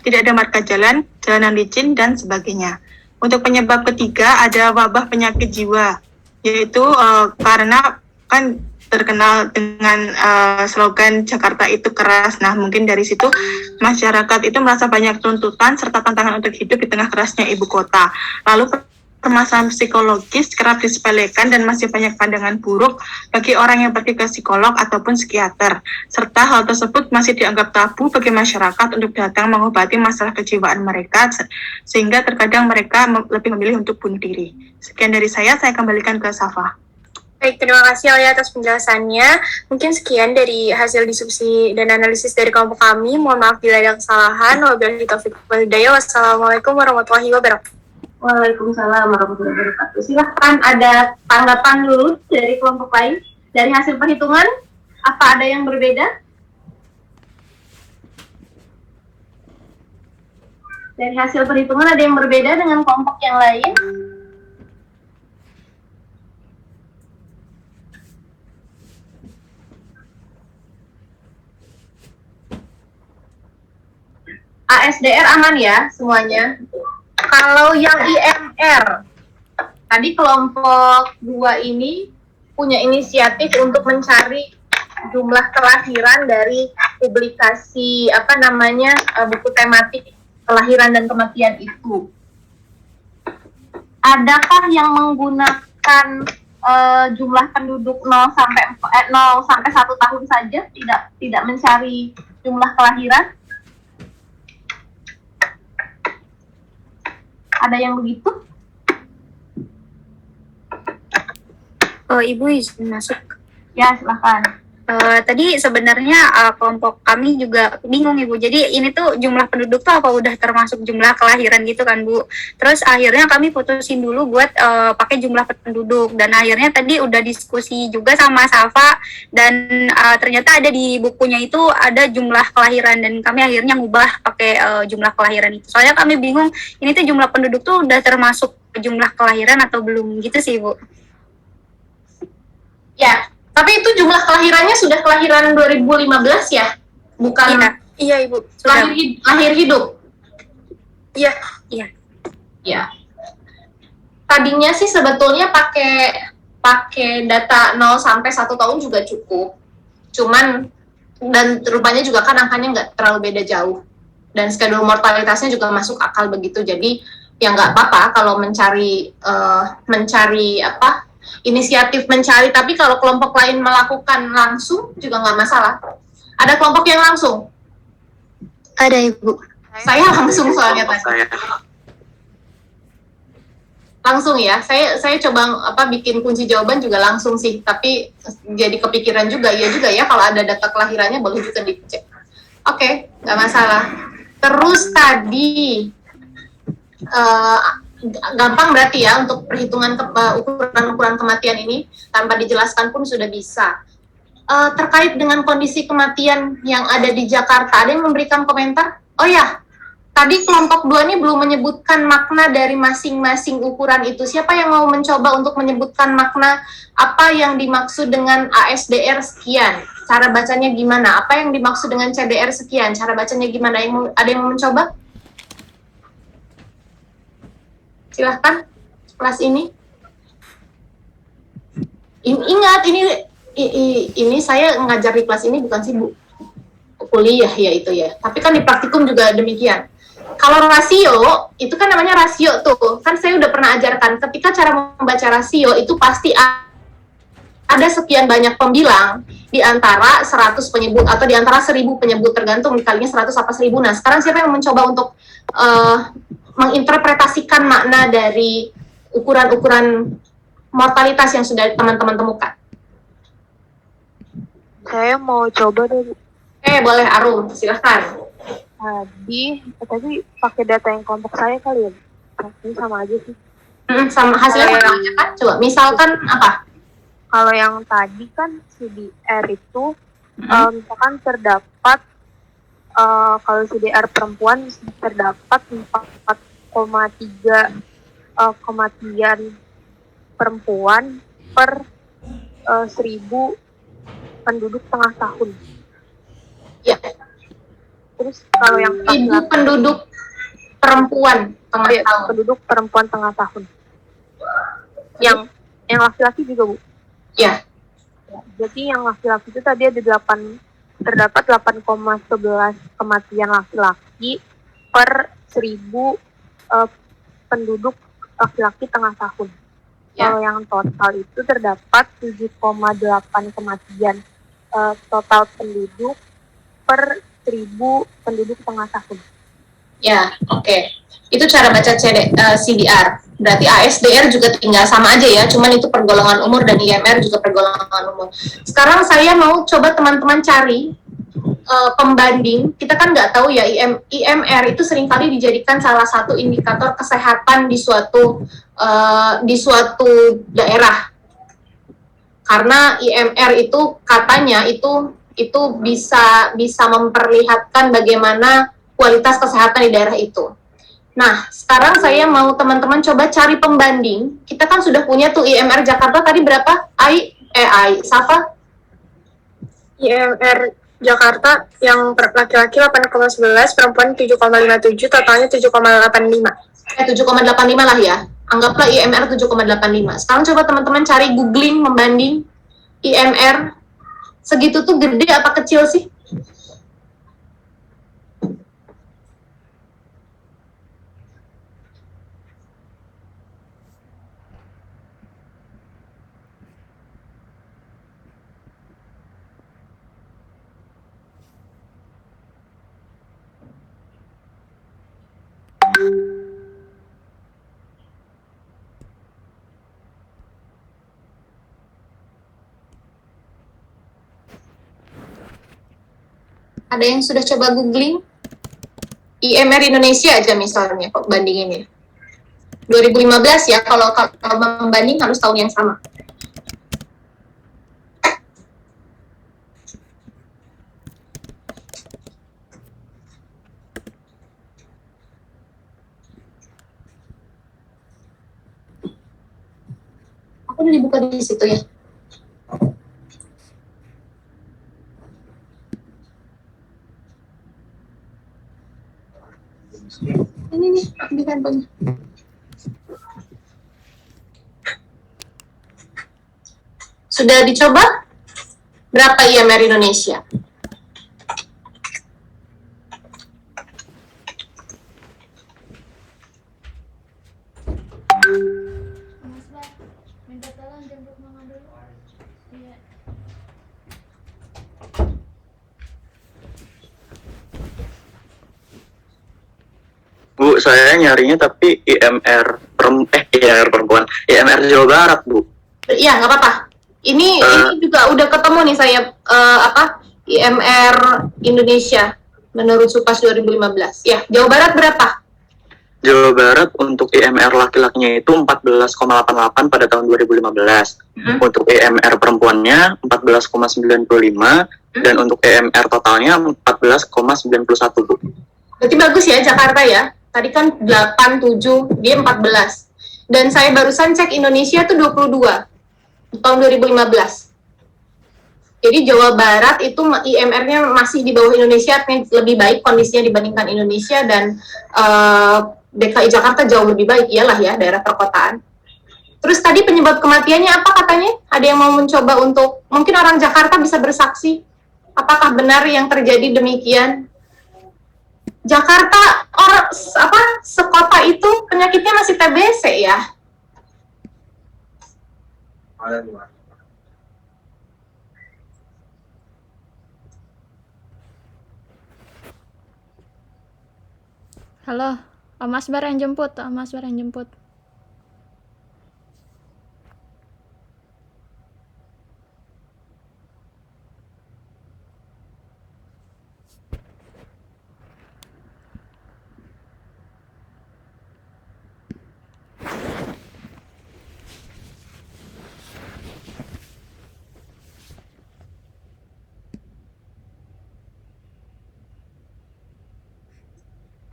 tidak ada marka jalan, jalanan licin, dan sebagainya. Untuk penyebab ketiga ada wabah penyakit jiwa, yaitu karena kan terkenal dengan slogan Jakarta itu keras. Nah, mungkin dari situ masyarakat itu merasa banyak tuntutan serta tantangan untuk hidup di tengah kerasnya ibu kota. Lalu permasalahan psikologis kerap disepelekan dan masih banyak pandangan buruk bagi orang yang pergi ke psikolog ataupun psikiater. Serta hal tersebut masih dianggap tabu bagi masyarakat untuk datang mengobati masalah kejiwaan mereka, sehingga terkadang mereka lebih memilih untuk bunuh diri. Sekian dari saya kembalikan ke Safa. Baik, terima kasih Aulia atas penjelasannya. Mungkin sekian dari hasil diskusi dan analisis dari kelompok kami. Mohon maaf bila ada kesalahan. Wabillahi taufiq wal hidayah. Wassalamualaikum warahmatullahi wabarakatuh. Waalaikumsalam warahmatullahi wabarakatuh. Silahkan ada tanggapan dulu dari kelompok lain. Dari hasil perhitungan, apa ada yang berbeda? Dari hasil perhitungan ada yang berbeda dengan kelompok yang lain? ASDR aman ya semuanya? Kalau yang IMR, tadi kelompok 2 ini punya inisiatif untuk mencari jumlah kelahiran dari publikasi buku tematik kelahiran dan kematian itu. Adakah yang menggunakan jumlah penduduk 0 sampai 1 tahun saja, tidak mencari jumlah kelahiran? Ada yang begitu? Ibu izin masuk. Ya, silakan. Tadi sebenarnya kelompok kami juga bingung Ibu. Jadi ini tuh jumlah penduduk tuh apa udah termasuk jumlah kelahiran gitu kan Bu? Terus akhirnya kami putusin dulu buat pakai jumlah penduduk, dan akhirnya tadi udah diskusi juga sama Safa, dan ternyata ada di bukunya itu ada jumlah kelahiran, dan kami akhirnya ngubah pakai jumlah kelahiran itu. Soalnya kami bingung ini tuh jumlah penduduk tuh udah termasuk jumlah kelahiran atau belum gitu sih Bu. Ya. Tapi itu jumlah kelahirannya sudah kelahiran 2015 ya? Bukan? Iya Ibu. Lahir hidup? Iya. Ya. Tadinya sih sebetulnya pakai data 0 sampai 1 tahun juga cukup. Cuman, dan rupanya juga kan angkanya nggak terlalu beda jauh. Dan schedule mortalitasnya juga masuk akal begitu. Jadi, ya nggak apa-apa kalau mencari inisiatif mencari, tapi kalau kelompok lain melakukan langsung juga nggak masalah. Ada kelompok yang langsung? Ada Ibu. Saya langsung soalnya tadi. Langsung ya. Saya coba bikin kunci jawaban juga langsung sih, tapi jadi kepikiran juga ya kalau ada data kelahirannya boleh juga dicek. Oke, nggak masalah. Terus tadi gampang berarti ya untuk perhitungan ukuran kematian ini tanpa dijelaskan pun sudah bisa. Terkait dengan kondisi kematian yang ada di Jakarta, ada yang memberikan komentar? Oh ya, tadi kelompok 2 ini belum menyebutkan makna dari masing-masing ukuran itu. Siapa yang mau mencoba untuk menyebutkan makna apa yang dimaksud dengan ASDR sekian? Cara bacanya gimana? Apa yang dimaksud dengan CDR sekian? Cara bacanya gimana? Ada yang mau mencoba? Silahkan, kelas ini. Ingat, ini saya ngajar di kelas ini bukan sih Bu, kuliah ya itu ya. Tapi kan di praktikum juga demikian. Kalau rasio, itu kan namanya rasio tuh. Kan saya udah pernah ajarkan, ketika cara membaca rasio itu pasti ada sekian banyak pembilang di antara 100 penyebut atau di antara 1000 penyebut, tergantung kalinya 100 apa 1000. Nah, sekarang siapa yang mencoba untuk menginterpretasikan makna dari ukuran-ukuran mortalitas yang sudah teman-teman temukan? Saya mau coba deh. Boleh Arum, silahkan. Tadi pakai data yang kelompok saya kali ya? Ini sama aja sih. Sama hasilnya sama aja kan? Coba, misalkan apa? Kalau yang tadi kan CDR itu, misalkan terdapat kalau CDR perempuan terdapat 4,3 kematian perempuan per 1000 penduduk tengah tahun. Ya. Terus kalau yang Ibu laki-laki, penduduk perempuan tengah tahun. penduduk perempuan tengah tahun. Yang laki-laki juga, Bu. Ya, Jadi yang laki-laki itu tadi terdapat 8,11 kematian laki-laki per 1000 penduduk laki-laki tengah tahun. Ya. Kalau yang total itu terdapat 7,8 kematian total penduduk per 1000 penduduk tengah tahun. ya, oke. Itu cara baca CDR. Berarti ASDR juga tinggal sama aja ya, cuman itu pergolongan umur dan IMR juga pergolongan umur. Sekarang saya mau coba teman-teman cari pembanding. Kita kan nggak tahu ya, IMR itu seringkali dijadikan salah satu indikator kesehatan di suatu daerah. Karena IMR itu katanya itu bisa memperlihatkan bagaimana kualitas kesehatan di daerah itu. Nah, sekarang saya mau teman-teman coba cari pembanding. Kita kan sudah punya tuh IMR Jakarta tadi berapa? Safa? IMR Jakarta yang laki-laki 8,11, perempuan 7,57, totalnya 7,85. 7,85 lah ya. Anggaplah IMR 7,85. Sekarang coba teman-teman cari googling, membanding IMR. Segitu tuh gede apa kecil sih? Ada yang sudah coba googling? IMR Indonesia aja misalnya, kok bandinginnya. 2015 ya, kalau membanding harus tahun yang sama. Aku udah dibuka di situ ya. Ini nih, aku di handphone. Sudah dicoba? Berapa IMR Indonesia? Minta tolong jemput mama dulu. Iya. Bu, saya nyarinya tapi IMR perempuan, IMR Jawa Barat, Bu. Iya, nggak apa-apa. Ini juga udah ketemu nih saya IMR Indonesia menurut Supas 2015. Ya, Jawa Barat berapa? Jawa Barat untuk IMR laki-lakinya itu 14,88 pada tahun 2015. Untuk IMR perempuannya 14,95 dan untuk IMR totalnya 14,91, Bu. Berarti bagus ya Jakarta ya. Tadi kan 8, 7, dia 14. Dan saya barusan cek Indonesia tuh 22 tahun 2015. Jadi Jawa Barat itu IMR-nya masih di bawah Indonesia, artinya lebih baik kondisinya dibandingkan Indonesia, dan DKI Jakarta jauh lebih baik, iyalah ya, daerah perkotaan. Terus tadi penyebab kematiannya apa katanya? Ada yang mau mencoba untuk, mungkin orang Jakarta bisa bersaksi, apakah benar yang terjadi demikian? Jakarta sekota itu penyakitnya masih TBC ya? Halo, Om Asbar yang jemput, Om Asbar yang jemput.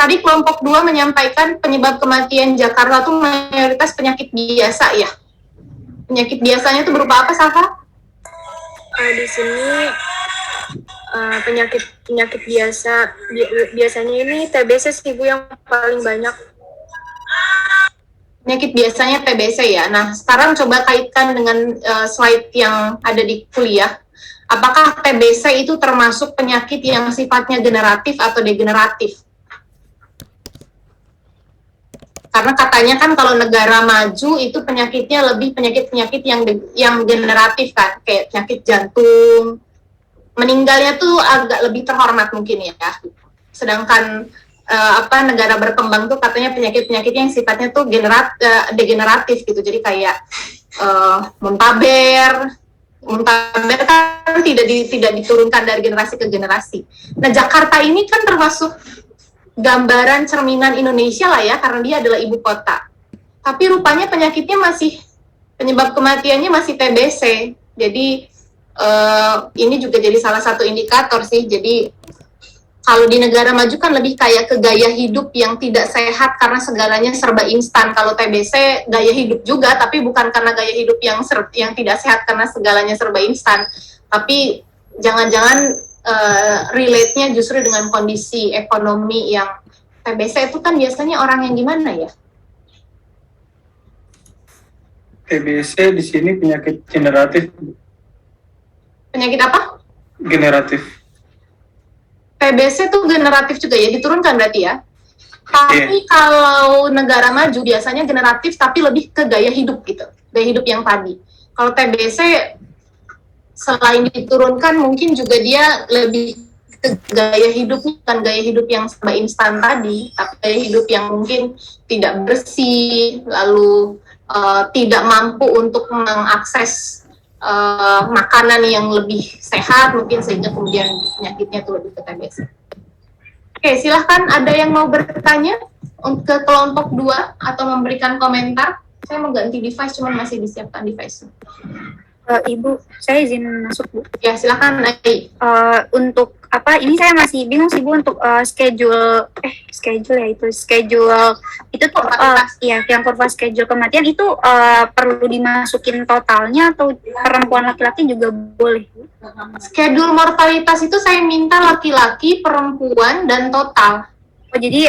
Tadi kelompok 2 menyampaikan penyebab kematian Jakarta itu mayoritas penyakit biasa ya. Penyakit biasanya itu berupa apa, Safa? Di sini penyakit biasa. Biasanya ini TBC sih Bu yang paling banyak. Penyakit biasanya TBC ya. Nah, sekarang coba kaitkan dengan slide yang ada di kuliah. Apakah TBC itu termasuk penyakit yang sifatnya generatif atau degeneratif? Karena katanya kan kalau negara maju itu penyakitnya lebih penyakit-penyakit yang generatif kan, kayak penyakit jantung. Meninggalnya tuh agak lebih terhormat mungkin ya. Sedangkan negara berkembang tuh katanya penyakit-penyakit yang sifatnya tuh degeneratif gitu. Jadi kayak muntaber kan tidak diturunkan dari generasi ke generasi. Nah, Jakarta ini kan termasuk gambaran cerminan Indonesia lah ya, karena dia adalah ibu kota. Tapi rupanya penyebab kematiannya masih TBC. Jadi ini juga jadi salah satu indikator sih. Jadi kalau di negara maju kan lebih kayak ke gaya hidup yang tidak sehat karena segalanya serba instan. Kalau TBC gaya hidup juga, tapi bukan karena gaya hidup yang tidak sehat karena segalanya serba instan. Tapi jangan-jangan relate-nya justru dengan kondisi ekonomi yang TBC itu kan biasanya orang yang gimana ya? TBC di sini penyakit generatif. Penyakit apa? Generatif. TBC itu generatif juga ya, diturunkan berarti ya? Tapi kalau negara maju biasanya generatif tapi lebih ke gaya hidup gitu, gaya hidup yang tadi. Kalau TBC selain diturunkan mungkin juga dia lebih ke gaya hidup, bukan gaya hidup yang serba instan tadi, tapi gaya hidup yang mungkin tidak bersih, lalu tidak mampu untuk mengakses makanan yang lebih sehat mungkin, sehingga kemudian penyakitnya itu lebih ke TBC. Oke, silahkan ada yang mau bertanya ke kelompok 2 atau memberikan komentar. Saya mau ganti device, cuman masih disiapkan device. Ibu, saya izin masuk Bu. Ya, silahkan. Untuk apa? Ini saya masih bingung sih Bu untuk schedule itu tuh ya yang kurva schedule kematian itu perlu dimasukin totalnya atau perempuan laki-laki juga boleh? Schedule mortalitas itu saya minta laki-laki, perempuan, dan total. Oh, jadi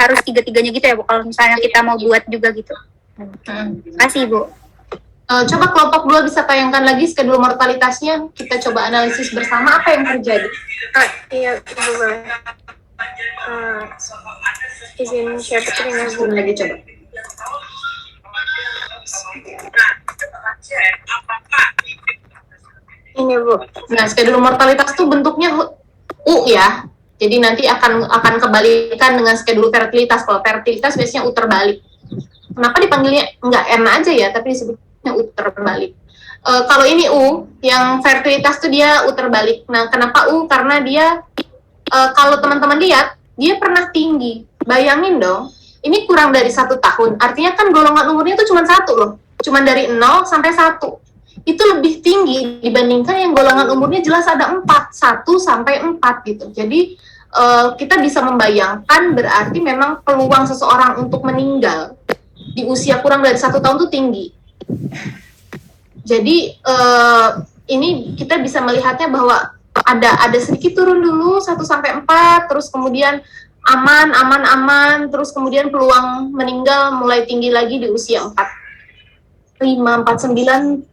harus tiga-tiganya gitu ya Bu, kalau misalnya kita mau buat juga gitu. Terima kasih Bu. Coba kelompok 2 bisa tayangkan lagi schedule mortalitasnya. Kita coba analisis bersama apa yang terjadi. Iya, boleh. Izin share screen ya Bu. Lagi coba. Ini Bu. Nah, schedule mortalitas tuh bentuknya U ya. Jadi nanti akan kebalikan dengan schedule fertilitas. Kalau fertilitas biasanya U terbalik. Kenapa dipanggilnya nggak N aja ya, tapi disebutnya U terbalik. Kalau ini U, yang fertilitas tuh dia U terbalik. Nah, kenapa U? Karena dia, kalau teman-teman lihat, dia pernah tinggi. Bayangin dong, ini kurang dari 1 tahun. Artinya kan golongan umurnya tuh cuma 1 loh. Cuma dari 0 sampai 1. Itu lebih tinggi dibandingkan yang golongan umurnya jelas ada 4. 1 sampai 4 gitu. Jadi, kita bisa membayangkan berarti memang peluang seseorang untuk meninggal di usia kurang dari 1 tahun tuh tinggi. Jadi ini kita bisa melihatnya bahwa ada sedikit turun dulu 1 sampai 4, terus kemudian aman, terus kemudian peluang meninggal mulai tinggi lagi di usia 4. 549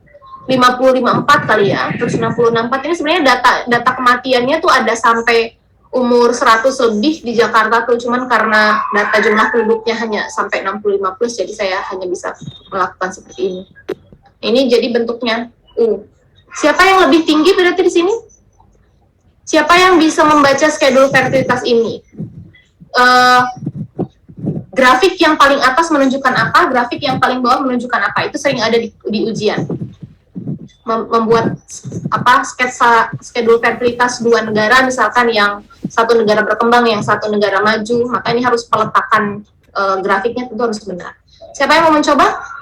50-54 kali ya, terus 60-64 ini sebenarnya data kematiannya tuh ada sampai umur 100 lebih di Jakarta tuh, cuman karena data jumlah penduduknya hanya sampai 65 plus, jadi saya hanya bisa melakukan seperti ini. Ini jadi bentuknya U. Siapa yang lebih tinggi berarti di sini? Siapa yang bisa membaca schedule fertilitas ini? Grafik yang paling atas menunjukkan apa? Grafik yang paling bawah menunjukkan apa? Itu sering ada di ujian. Membuat sketsa schedule fertilitas 2 negara, misalkan yang satu negara berkembang, yang satu negara maju, maka ini harus peletakan grafiknya tentu harus benar. Siapa yang mau mencoba?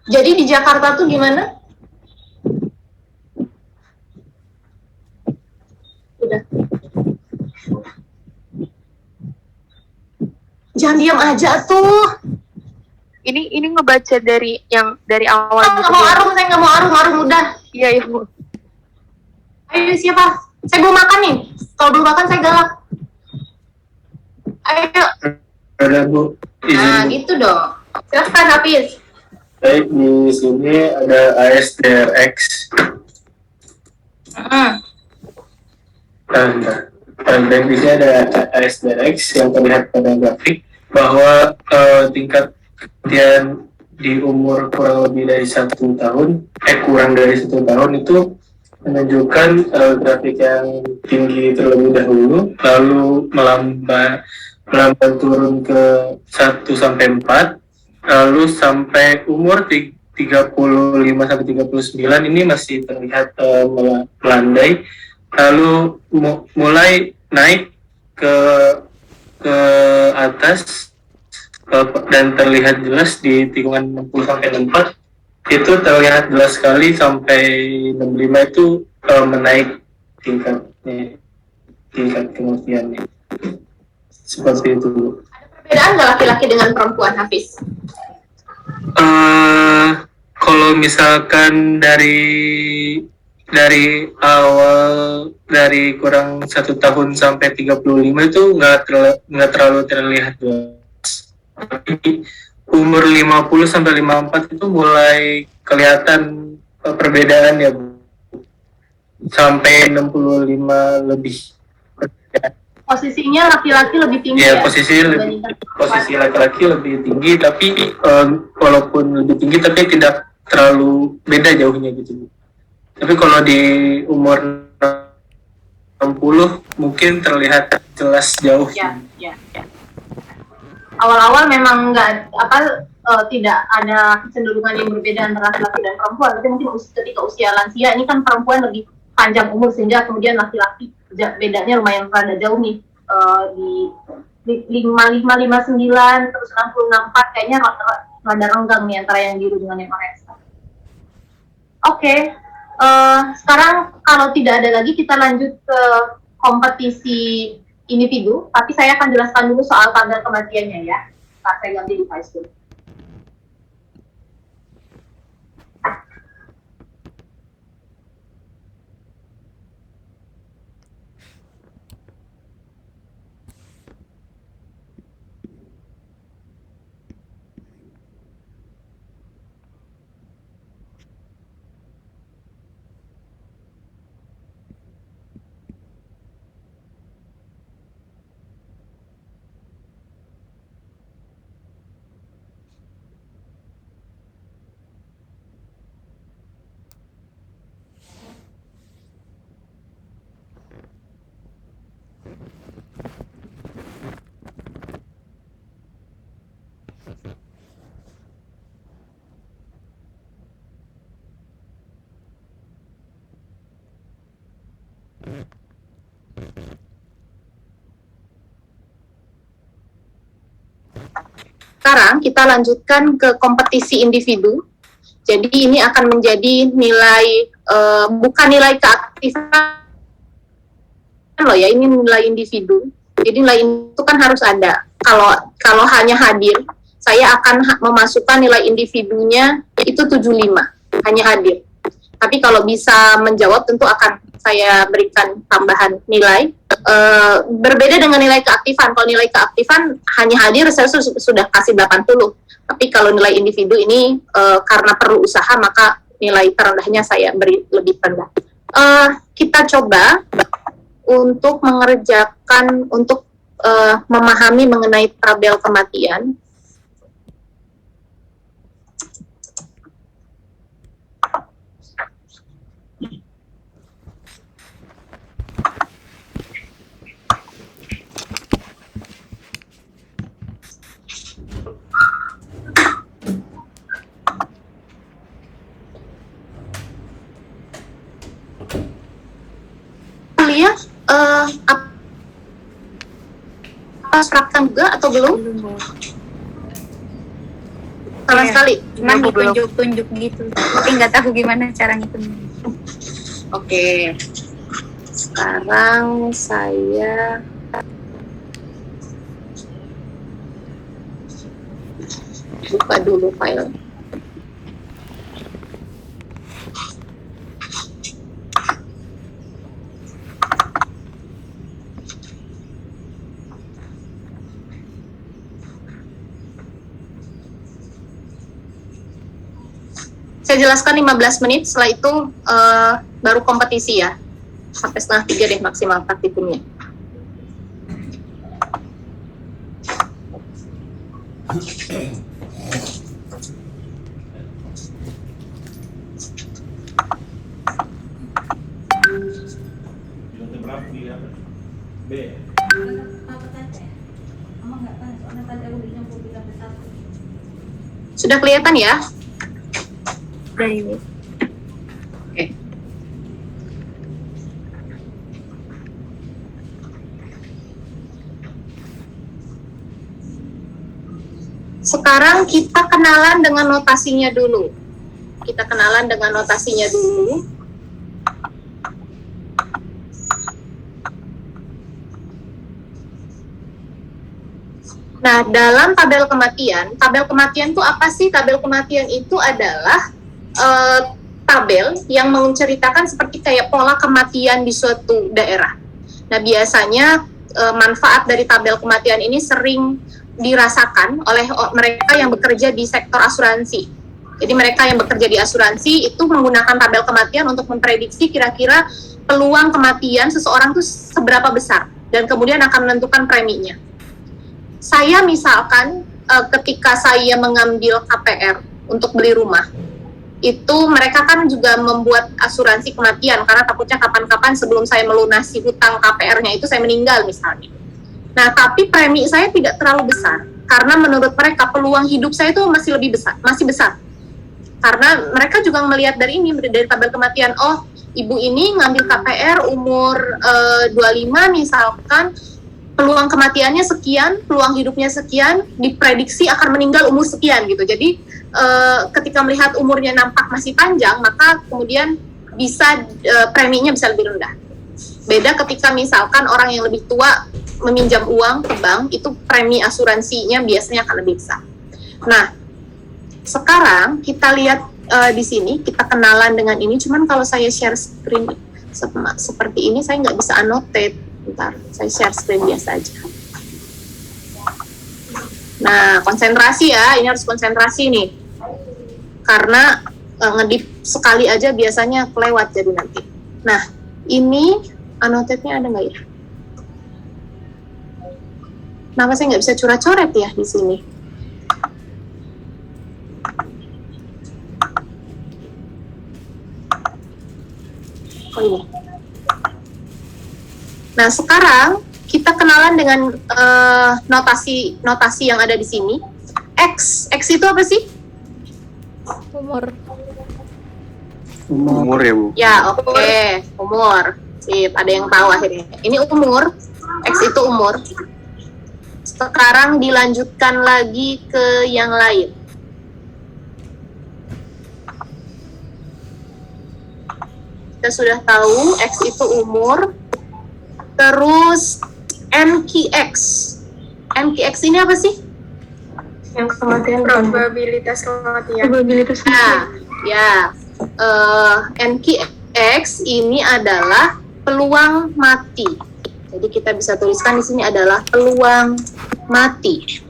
Jadi di Jakarta tuh gimana? Udah. jangan diam aja tuh. Ini ngebaca dari yang dari awal Nggak gitu. mau Arum, saya nggak mau Arum udah. Iya, Bu. Ayo siapa? Saya belum makan nih. Kalau belum makan saya galak. Ayo. Ada Bu, izin Nah Bu. gitu dong. Silahkan Hafiz. Baik, di sini ada ASDRX. Dan di sini ada ASDRX yang terlihat pada grafik bahwa tingkat kematian di umur kurang lebih dari 1 tahun, kurang dari 1 tahun itu menunjukkan grafik yang tinggi terlebih dahulu, lalu melambat turun ke 1 sampai 4, lalu sampai umur 35 sampai 39 ini masih terlihat melandai, lalu mulai naik ke atas dan terlihat jelas di tikungan 60 sampai 64 itu terlihat jelas sekali, sampai 65 itu menaik tingkat kematiannya. Seperti itu. Perbedaan nggak laki-laki dengan perempuan, Hafiz? Kalau misalkan dari awal, dari kurang 1 tahun sampai 35 itu nggak terlalu terlihat jelas. Tapi umur 50 sampai 54 itu mulai kelihatan perbedaan ya Bu. Sampai 65 lebih. Posisinya laki-laki lebih tinggi Ya, ya? posisi laki-laki lebih tinggi, tapi walaupun lebih tinggi tapi tidak terlalu beda jauhnya gitu. Tapi kalau di umur 60 mungkin terlihat jelas jauh. Ya. Awal-awal memang tidak ada kecenderungan yang berbeda antara laki-laki dan perempuan. Tapi mungkin ketika usia lansia ini kan perempuan lebih panjang umur, sehingga kemudian laki-laki bedanya lumayan rada jauh nih, di 55, 59, terus 60, 64 kayaknya rada renggang nih antara yang biru dengan yang orange. Oke. Sekarang kalau tidak ada lagi, kita lanjut ke kompetisi individu, tapi saya akan jelaskan dulu soal tanggal kematiannya ya. Saya ganti device dulu. Sekarang kita lanjutkan ke kompetisi individu. Jadi ini akan menjadi nilai, bukan nilai keaktifan loh ya, ini nilai individu. Jadi nilai itu kan harus ada. Kalau hanya hadir, saya akan memasukkan nilai individunya itu 75, hanya hadir. Tapi kalau bisa menjawab tentu akan saya berikan tambahan nilai. Berbeda dengan nilai keaktifan. Kalau nilai keaktifan hanya hadir saya sudah kasih 80. Tapi kalau nilai individu ini karena perlu usaha, maka nilai terendahnya saya beri lebih rendah. Kita coba untuk mengerjakan, untuk memahami mengenai tabel kematian. Lihat apa serapkan juga atau belum? Sama sekali. Cuman ditunjuk-tunjuk gitu, tapi nggak tahu gimana cara ngitungnya. Oke. Sekarang saya Buka dulu file. Saya jelaskan 15 menit, setelah itu baru kompetisi ya. Sampai 2:30 deh maksimal praktikumnya. Sudah kelihatan ya? Oke. Sekarang kita kenalan dengan notasinya dulu. Nah, dalam tabel kematian itu apa sih? Tabel kematian itu adalah tabel yang menceritakan seperti kayak pola kematian di suatu daerah. Nah, biasanya manfaat dari tabel kematian ini sering dirasakan oleh mereka yang bekerja di sektor asuransi. Jadi mereka yang bekerja di asuransi itu menggunakan tabel kematian untuk memprediksi kira-kira peluang kematian seseorang itu seberapa besar dan kemudian akan menentukan preminya. Saya misalkan ketika saya mengambil KPR untuk beli rumah, itu mereka kan juga membuat asuransi kematian karena takutnya kapan-kapan sebelum saya melunasi hutang KPR-nya itu saya meninggal misalnya. Nah, tapi premi saya tidak terlalu besar karena menurut mereka peluang hidup saya itu masih besar. Karena mereka juga melihat dari tabel kematian, oh, ibu ini ngambil KPR umur 25 misalkan, peluang kematiannya sekian, peluang hidupnya sekian, diprediksi akan meninggal umur sekian gitu. Jadi ketika melihat umurnya nampak masih panjang, maka kemudian bisa preminya bisa lebih rendah. Beda ketika misalkan orang yang lebih tua meminjam uang ke bank, itu premi asuransinya biasanya akan lebih besar. Nah, sekarang kita lihat di sini, kita kenalan dengan ini. Cuman kalau saya share screen seperti ini, saya nggak bisa annotate. Bentar, saya share screen biasa aja. Nah, konsentrasi ya, ini harus konsentrasi nih. Karena ngedip sekali aja biasanya kelewat jadi nanti. Nah, ini annotate-nya ada nggak ya? Kenapa saya nggak bisa coret-coret ya di sini? Oh ini. Nah, sekarang kita kenalan dengan notasi yang ada di sini. X itu apa sih? Umur ya, Bu. Ya, oke. Umur. Sip, ada yang tahu akhirnya. Ini umur. X itu umur. Sekarang dilanjutkan lagi ke yang lain. Kita sudah tahu X itu umur. Terus NQX. NQX ini apa sih? Yang kematian Probabilitas kematian. Nah, ya. NQX ini adalah peluang mati. Jadi kita bisa tuliskan di sini adalah peluang mati.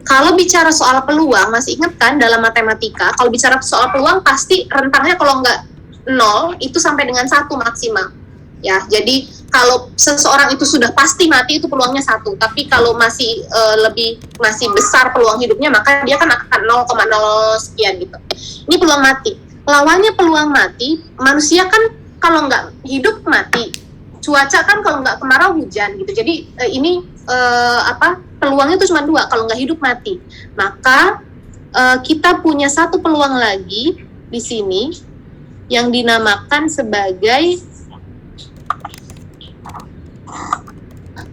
Kalau bicara soal peluang, masih ingat kan dalam matematika, kalau bicara soal peluang pasti rentangnya kalau nggak 0 itu sampai dengan 1 maksimal. Ya, jadi kalau seseorang itu sudah pasti mati itu peluangnya 1, tapi kalau masih masih besar peluang hidupnya maka dia kan akan 0,0 sekian gitu. Ini peluang mati. Lawannya peluang mati, manusia kan kalau nggak hidup mati, cuaca kan kalau nggak kemarau hujan gitu. Jadi ini peluangnya itu cuma 2, kalau nggak hidup mati. Maka kita punya satu peluang lagi di sini yang dinamakan sebagai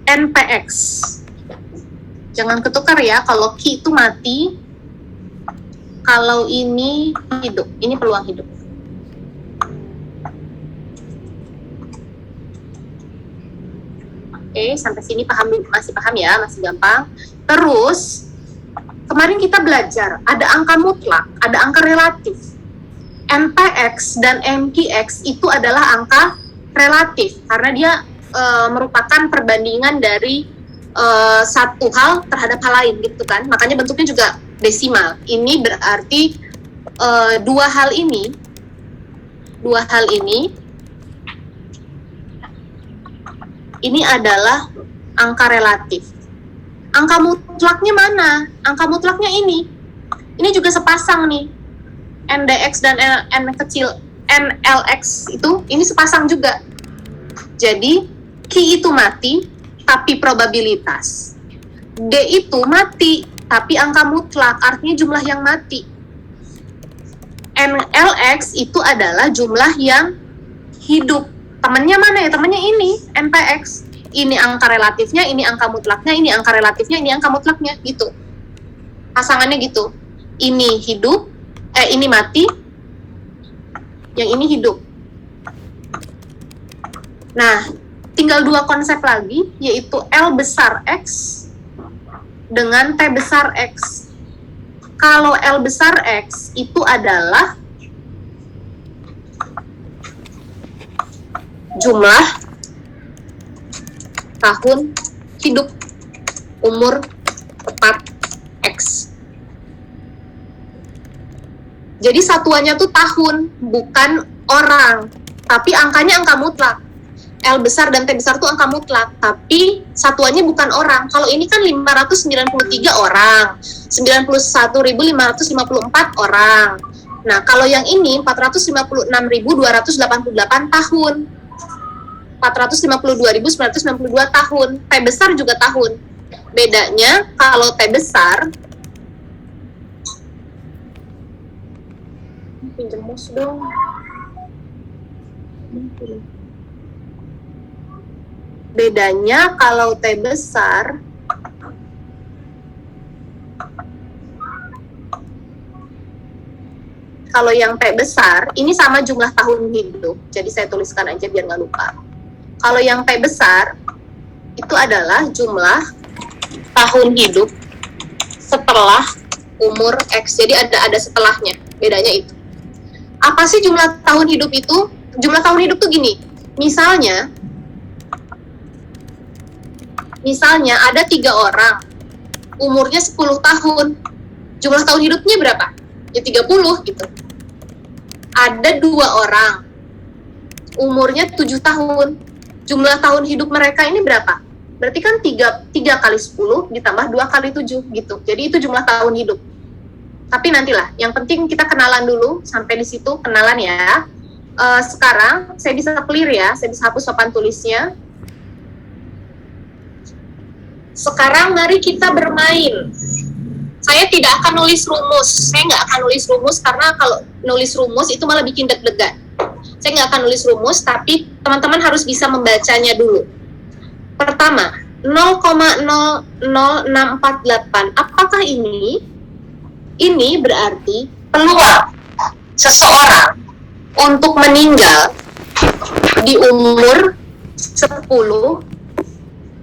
NPX. Jangan ketukar ya, kalau Q itu mati, kalau ini hidup, ini peluang hidup. Oke, sampai sini masih paham ya, masih gampang. Terus kemarin kita belajar ada angka mutlak, ada angka relatif. MPX dan MQX itu adalah angka relatif karena dia merupakan perbandingan dari satu hal terhadap hal lain gitu kan. Makanya bentuknya juga desimal. Ini berarti dua hal ini ini adalah angka relatif. Angka mutlaknya mana? Angka mutlaknya ini. Ini juga sepasang nih. NDX dan N kecil NLX itu ini sepasang juga. Jadi Q itu mati tapi probabilitas. D itu mati tapi angka mutlak, artinya jumlah yang mati. NLX itu adalah jumlah yang hidup. Temannya mana ya? Temannya ini, MPX. Ini angka relatifnya, ini angka mutlaknya, ini angka relatifnya, ini angka mutlaknya, gitu. Pasangannya gitu. Ini hidup, ini mati, yang ini hidup. Nah, tinggal dua konsep lagi, yaitu L besar X dengan T besar X. Kalau L besar X itu adalah jumlah tahun hidup umur tepat X. Jadi satuannya tuh tahun, bukan orang. Tapi angkanya angka mutlak. L besar dan T besar tuh angka mutlak, tapi satuannya bukan orang. Kalau ini kan 593 orang, 91.554 orang. Nah, kalau yang ini 456.288 tahun. 452.992 tahun. T besar juga tahun. Bedanya kalau T besar, pinjem mouse dong. Bedanya kalau T besar kalau yang T besar ini sama jumlah tahun hidup. Jadi saya tuliskan aja biar nggak lupa. Kalau yang T besar itu adalah jumlah tahun hidup setelah umur X. Jadi ada setelahnya. Bedanya itu. Apa sih jumlah tahun hidup itu? Jumlah tahun hidup tuh gini. Misalnya ada 3 orang, umurnya 10 tahun. Jumlah tahun hidupnya berapa? Ya 30 gitu. Ada 2 orang, umurnya 7 tahun. Jumlah tahun hidup mereka ini berapa? Berarti kan 3 kali 10 ditambah 2 kali 7 gitu. Jadi itu jumlah tahun hidup. Tapi nantilah, yang penting kita kenalan dulu, sampai di situ kenalan ya. Sekarang saya bisa clear ya, saya bisa hapus papan tulisnya. Sekarang mari kita bermain. Saya tidak akan nulis rumus. Saya nggak akan nulis rumus karena kalau nulis rumus itu malah bikin deg-degan. Saya nggak akan nulis rumus, tapi teman-teman harus bisa membacanya dulu. Pertama, 0,00648. Apakah ini? Ini berarti peluang seseorang untuk meninggal di umur 10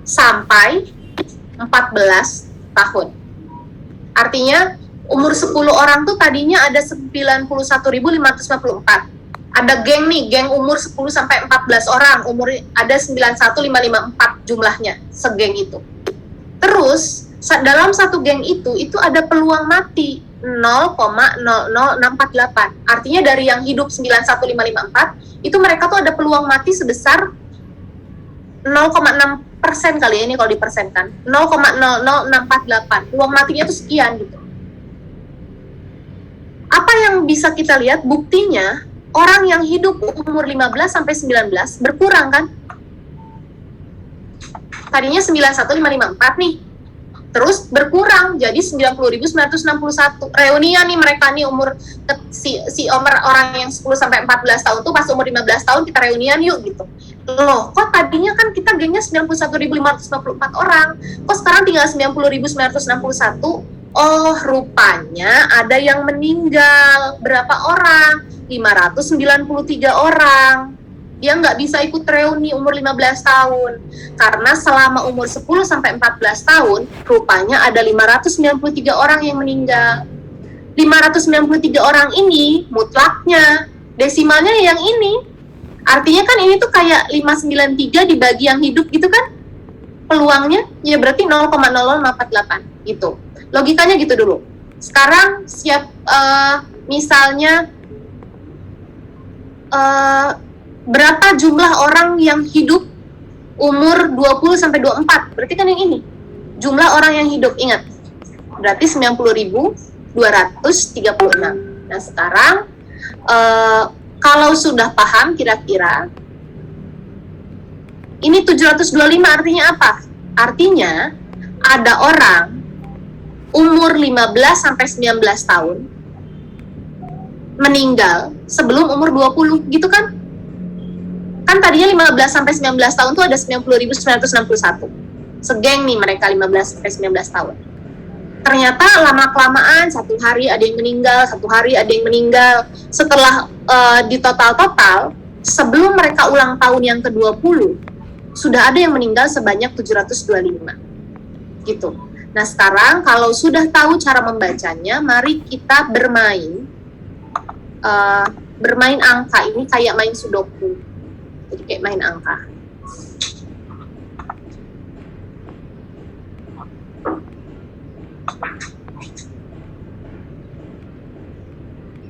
sampai 14 tahun. Artinya umur 10 orang tuh tadinya ada 91.554. Ada geng nih, geng umur 10 sampai 14 orang, umur ada 91.554 jumlahnya, segeng itu. Terus dalam satu geng itu ada peluang mati 0,00648. Artinya dari yang hidup 91.554 itu mereka tuh ada peluang mati sebesar 0,6% kali ya, ini kalau dipersenkan 0,00648. Peluang matinya tuh sekian gitu. Apa yang bisa kita lihat buktinya? Orang yang hidup umur 15 sampai 19 berkurang kan? Tadinya 91.554 nih. Terus berkurang jadi 90.961. Reunian nih mereka nih umur si orang yang 10 sampai 14 tahun tuh pas umur 15 tahun kita reunian yuk gitu. Loh, kok tadinya kan kita gengnya 91.554 orang. Kok sekarang tinggal 90.961? Oh, rupanya ada yang meninggal. Berapa orang? 593 orang. Dia nggak bisa ikut reuni umur 15 tahun. Karena selama umur 10 sampai 14 tahun, rupanya ada 593 orang yang meninggal. 593 orang ini mutlaknya, desimalnya yang ini. Artinya kan ini tuh kayak 593 dibagi yang hidup gitu kan? Peluangnya ya berarti 0,0048 gitu. Logikanya gitu dulu. Sekarang misalnya berapa jumlah orang yang hidup umur 20 sampai 24? Berarti kan yang ini. Jumlah orang yang hidup, ingat. Berarti 90.236. Nah, sekarang kalau sudah paham kira-kira ini 725 artinya apa? Artinya ada orang umur 15 sampai 19 tahun meninggal sebelum umur 20 gitu kan? Kan tadinya 15 sampai 19 tahun tuh ada 90.961. Segeng nih mereka 15 sampai 19 tahun. Ternyata lama-kelamaan, satu hari ada yang meninggal, satu hari ada yang meninggal. Setelah di total-total, sebelum mereka ulang tahun yang ke-20, sudah ada yang meninggal sebanyak 725. Gitu. Nah sekarang kalau sudah tahu cara membacanya, mari kita bermain angka. Ini kayak main sudoku. Jadi kayak main angka.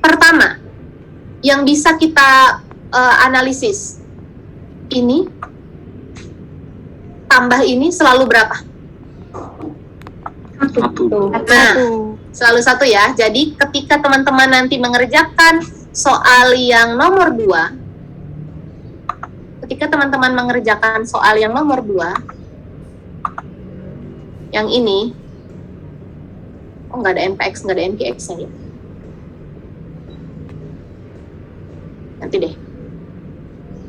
Pertama, yang bisa kita analisis, ini tambah ini selalu berapa? Nah, selalu 1 ya. Jadi ketika teman-teman nanti mengerjakan soal yang nomor 2, yang ini, oh nggak ada MPX, nggak ada MPX-nya ya. Nanti deh.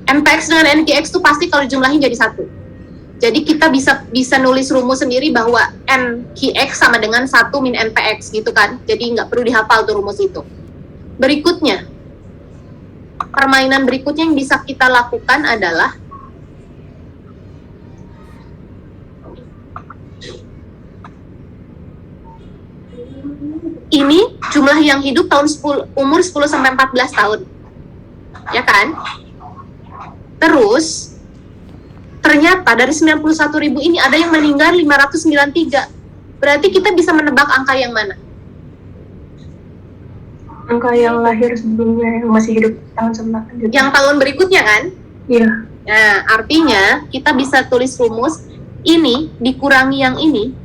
MPX dengan NQX itu pasti kalau jumlahnya jadi 1. Jadi kita bisa nulis rumus sendiri bahwa NQX sama dengan 1 min NPX gitu kan. Jadi nggak perlu dihafal tuh rumus itu. Berikutnya, permainan berikutnya yang bisa kita lakukan adalah ini jumlah yang hidup umur 10 sampai 14 tahun. Ya kan? Terus ternyata dari 91.000 ini ada yang meninggal 593. Berarti kita bisa menebak angka yang mana? Angka yang lahir sebelumnya yang masih hidup tahun sebelumnya. Yang tahun berikutnya kan? Iya. Nah, artinya kita bisa tulis rumus ini dikurangi yang ini.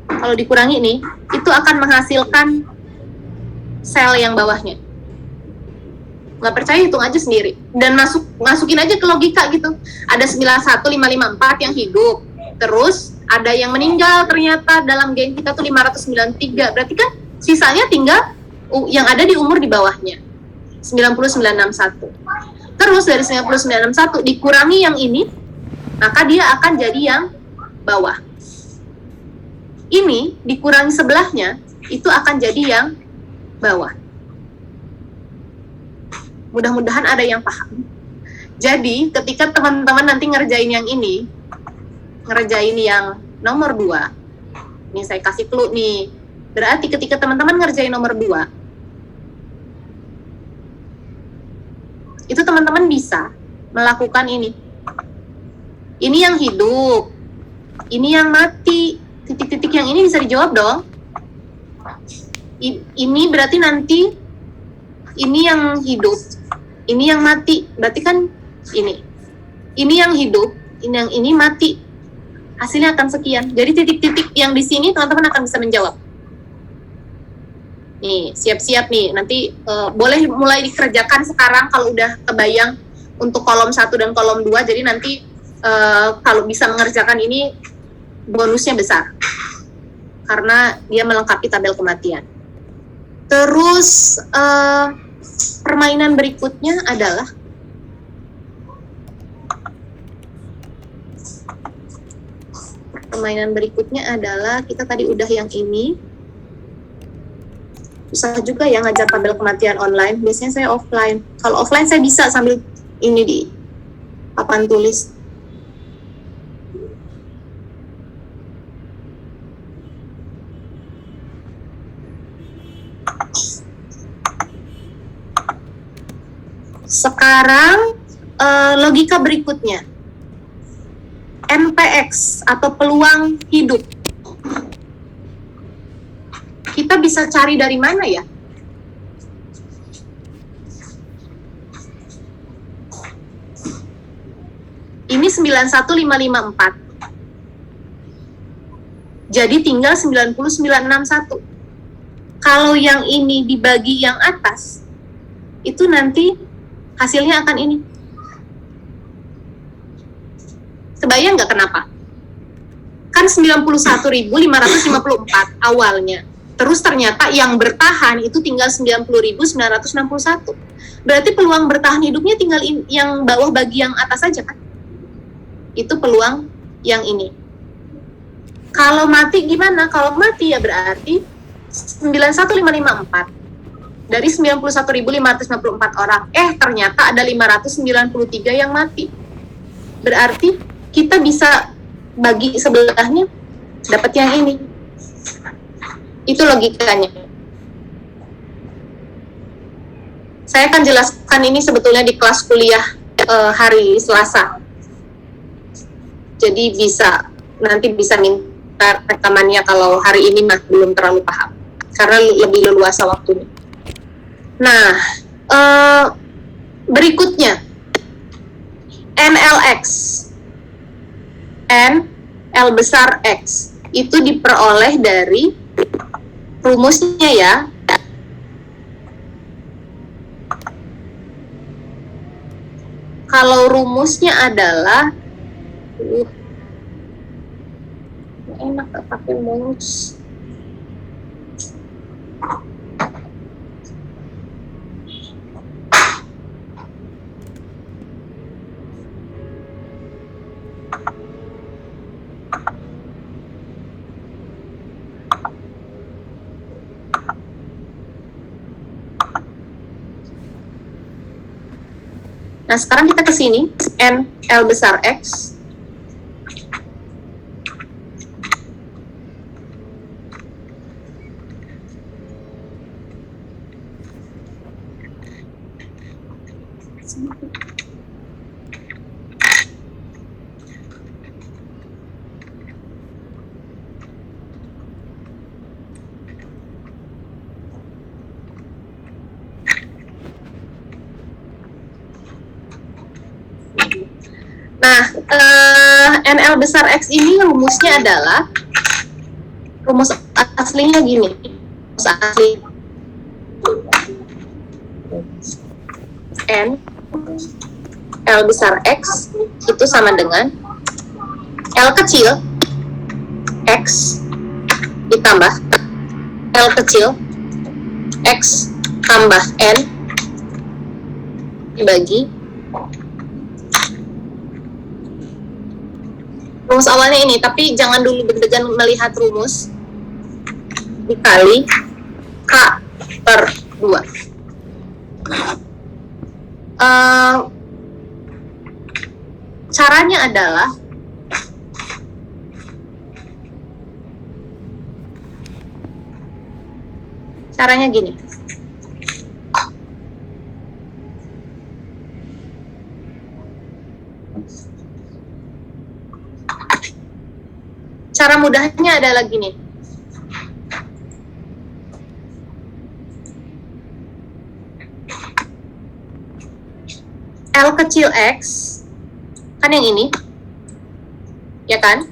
Kalau dikurangi ini, itu akan menghasilkan sel yang bawahnya. Nggak percaya, hitung aja sendiri. Dan masukin aja ke logika gitu. Ada 91554 yang hidup. Terus ada yang meninggal ternyata dalam geng kita tuh 593. Berarti kan sisanya tinggal yang ada di umur di bawahnya. 90961. Terus dari 90961 dikurangi yang ini, maka dia akan jadi yang bawah. Ini dikurangi sebelahnya, itu akan jadi yang bawah. Mudah-mudahan ada yang paham. Jadi, ketika teman-teman nanti ngerjain yang ini, ngerjain yang nomor 2, ini saya kasih clue nih, berarti ketika teman-teman ngerjain nomor 2, itu teman-teman bisa melakukan ini. Ini yang hidup, ini yang mati. Titik-titik yang ini bisa dijawab dong. Ini berarti nanti ini yang hidup, ini yang mati. Berarti kan ini. Ini yang hidup, ini mati. Hasilnya akan sekian. Jadi titik-titik yang di sini teman-teman akan bisa menjawab. Nih, siap-siap nih. Nanti boleh mulai dikerjakan sekarang kalau udah kebayang untuk kolom 1 dan kolom 2. Jadi nanti kalau bisa mengerjakan ini bonusnya besar karena dia melengkapi tabel kematian. Terus permainan berikutnya adalah kita tadi udah yang ini. Susah juga ya ngajar tabel kematian online. Biasanya saya offline. Kalau offline saya bisa sambil ini papan tulis. Sekarang logika berikutnya, NPX atau peluang hidup. Kita bisa cari dari mana ya? Ini 91554. Jadi tinggal 90961. Kalau yang ini dibagi yang atas, itu nanti hasilnya akan ini. Kebayang nggak kenapa? Kan 91.554 awalnya. Terus ternyata yang bertahan itu tinggal 90.961. Berarti peluang bertahan hidupnya tinggal yang bawah bagi yang atas saja kan? Itu peluang yang ini. Kalau mati gimana? Kalau mati ya berarti 91554 dari 91.554 orang. Ternyata ada 593 yang mati. Berarti kita bisa bagi sebelahnya dapat yang ini. Itu logikanya. Saya akan jelaskan ini sebetulnya di kelas kuliah hari Selasa. Jadi nanti bisa minta rekamannya kalau hari ini mah belum terlalu paham. Karena lebih leluasa waktunya. Nah, berikutnya NLX. N L besar X itu diperoleh dari rumusnya ya. Kalau rumusnya adalah enak gak pakai mouse. Nah, sekarang kita ke sini, N L besar X. Nah, NL besar X ini rumusnya adalah rumus aslinya gini. Rumus asli N L besar X itu sama dengan L kecil X ditambah L kecil X tambah N dibagi rumus awalnya ini, tapi jangan dulu deg-degan melihat rumus dikali K per 2. Caranya adalah gini. Cara mudahnya adalah gini. L kecil X, kan yang ini, ya kan?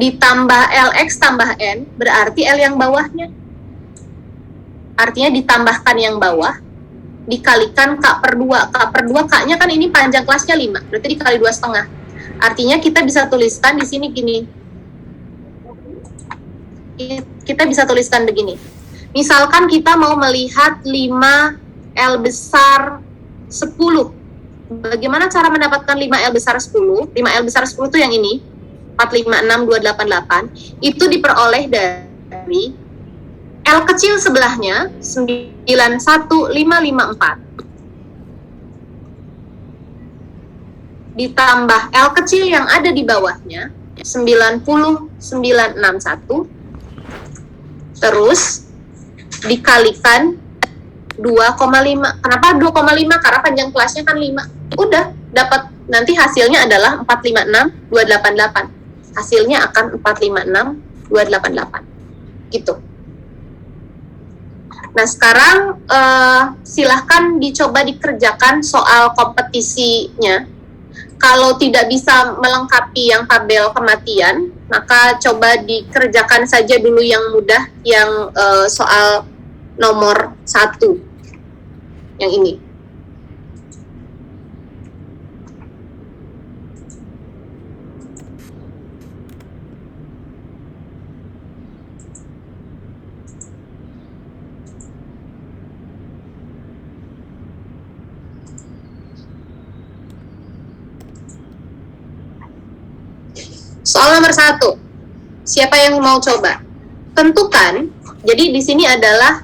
Ditambah LX tambah N, berarti L yang bawahnya. Artinya ditambahkan yang bawah, dikalikan K per 2. K per 2, K-nya kan ini panjang kelasnya 5, berarti dikali 2,5. Artinya kita bisa tuliskan di sini gini. Kita bisa tuliskan begini. Misalkan kita mau melihat 5L besar 10. Bagaimana cara mendapatkan 5L besar 10? 5L besar 10 itu yang ini. 456288. Itu diperoleh dari L kecil sebelahnya 91554. ditambah L kecil yang ada di bawahnya 90,961 terus dikalikan 2,5. Kenapa 2,5? Karena panjang kelasnya kan 5. Udah, dapat nanti hasilnya adalah 456,288. Hasilnya akan 456,288. Gitu. Nah, sekarang silahkan dicoba dikerjakan soal kompetisinya. Kalau tidak bisa melengkapi yang tabel kematian, maka coba dikerjakan saja dulu yang mudah, yang soal nomor 1. Yang ini. Soal nomor 1. Siapa yang mau coba? Tentukan. Jadi di sini adalah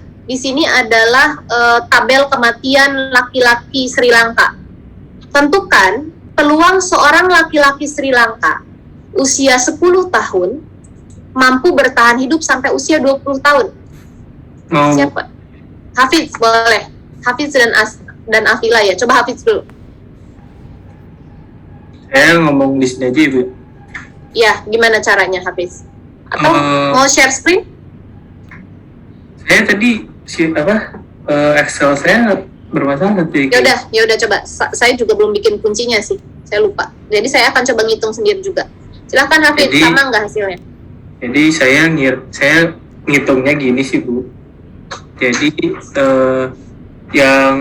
tabel kematian laki-laki Sri Lanka. Tentukan peluang seorang laki-laki Sri Lanka usia 10 tahun mampu bertahan hidup sampai usia 20 tahun. Siapa? Hafiz, boleh. Hafiz dan Afila ya. Coba Hafiz dulu. Saya ngomong di sini aja, Ibu. Ya, gimana caranya Hafiz? Atau mau share screen? Saya tadi Excel saya bermasalah nanti. Yaudah coba. Saya juga belum bikin kuncinya sih. Saya lupa. Jadi saya akan coba ngitung sendiri juga. Silahkan Hafiz, sama nggak hasilnya? Jadi saya ngitungnya gini sih, Bu. Jadi yang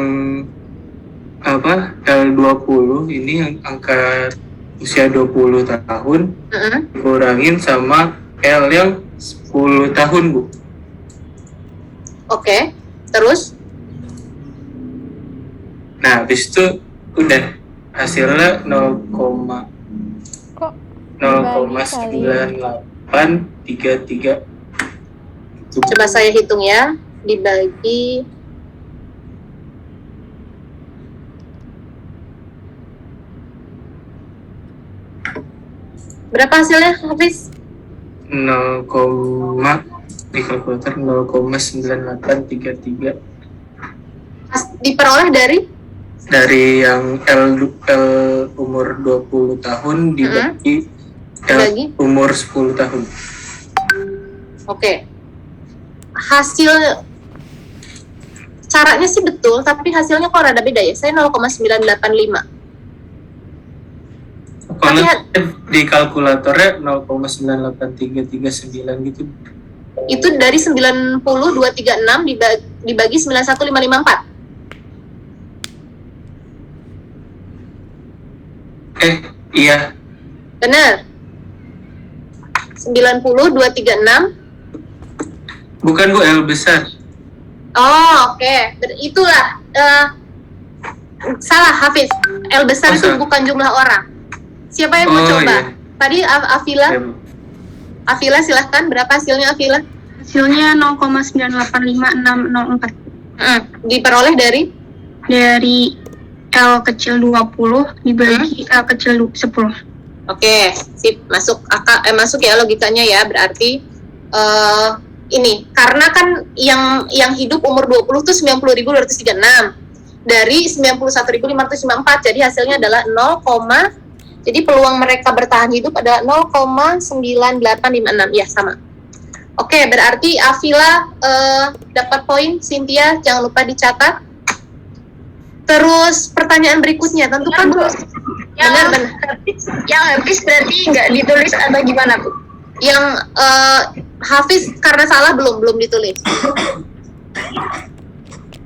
L20 ini yang angka usia 20 tahun dikurangin sama L yang 10 tahun, Bu. Oke, terus? Nah, habis itu udah hasilnya 0,9833. Coba saya hitung ya, dibagi berapa hasilnya, Hafiz? Di kalkulator 0,9833. Diperoleh dari yang L umur 20 tahun dibagi L umur 10 tahun. Oke. Hasil caranya sih betul, tapi hasilnya kok rada beda ya. Saya 0,985. Kalau di kalkulatornya 0,98339 gitu. Itu dari 90,236 dibagi 91,554. Iya. Benar. 90,236. Bukan, Bu, L besar. Oh, oke. Itulah salah Hafiz. L besar itu bukan jumlah orang. Siapa yang mau coba? Iya. Tadi Afila. Ya, Bu. Afila silahkan. Berapa hasilnya Afila? Hasilnya 0,985604. Diperoleh dari L kecil 20 dibagi L kecil 10. Oke, sip. Masuk ya logikanya ya. Berarti ini karena kan yang hidup umur 20 tuh 90.236 dari 91.554. Jadi hasilnya adalah 0, jadi peluang mereka bertahan hidup adalah 0,9856. Ya, sama. Oke, berarti Afila dapat poin, Cynthia jangan lupa dicatat. Terus pertanyaan berikutnya, tentukan Bu. Benar. Yang habis berarti nggak ditulis atau gimana, Bu? Yang Hafiz karena salah belum ditulis.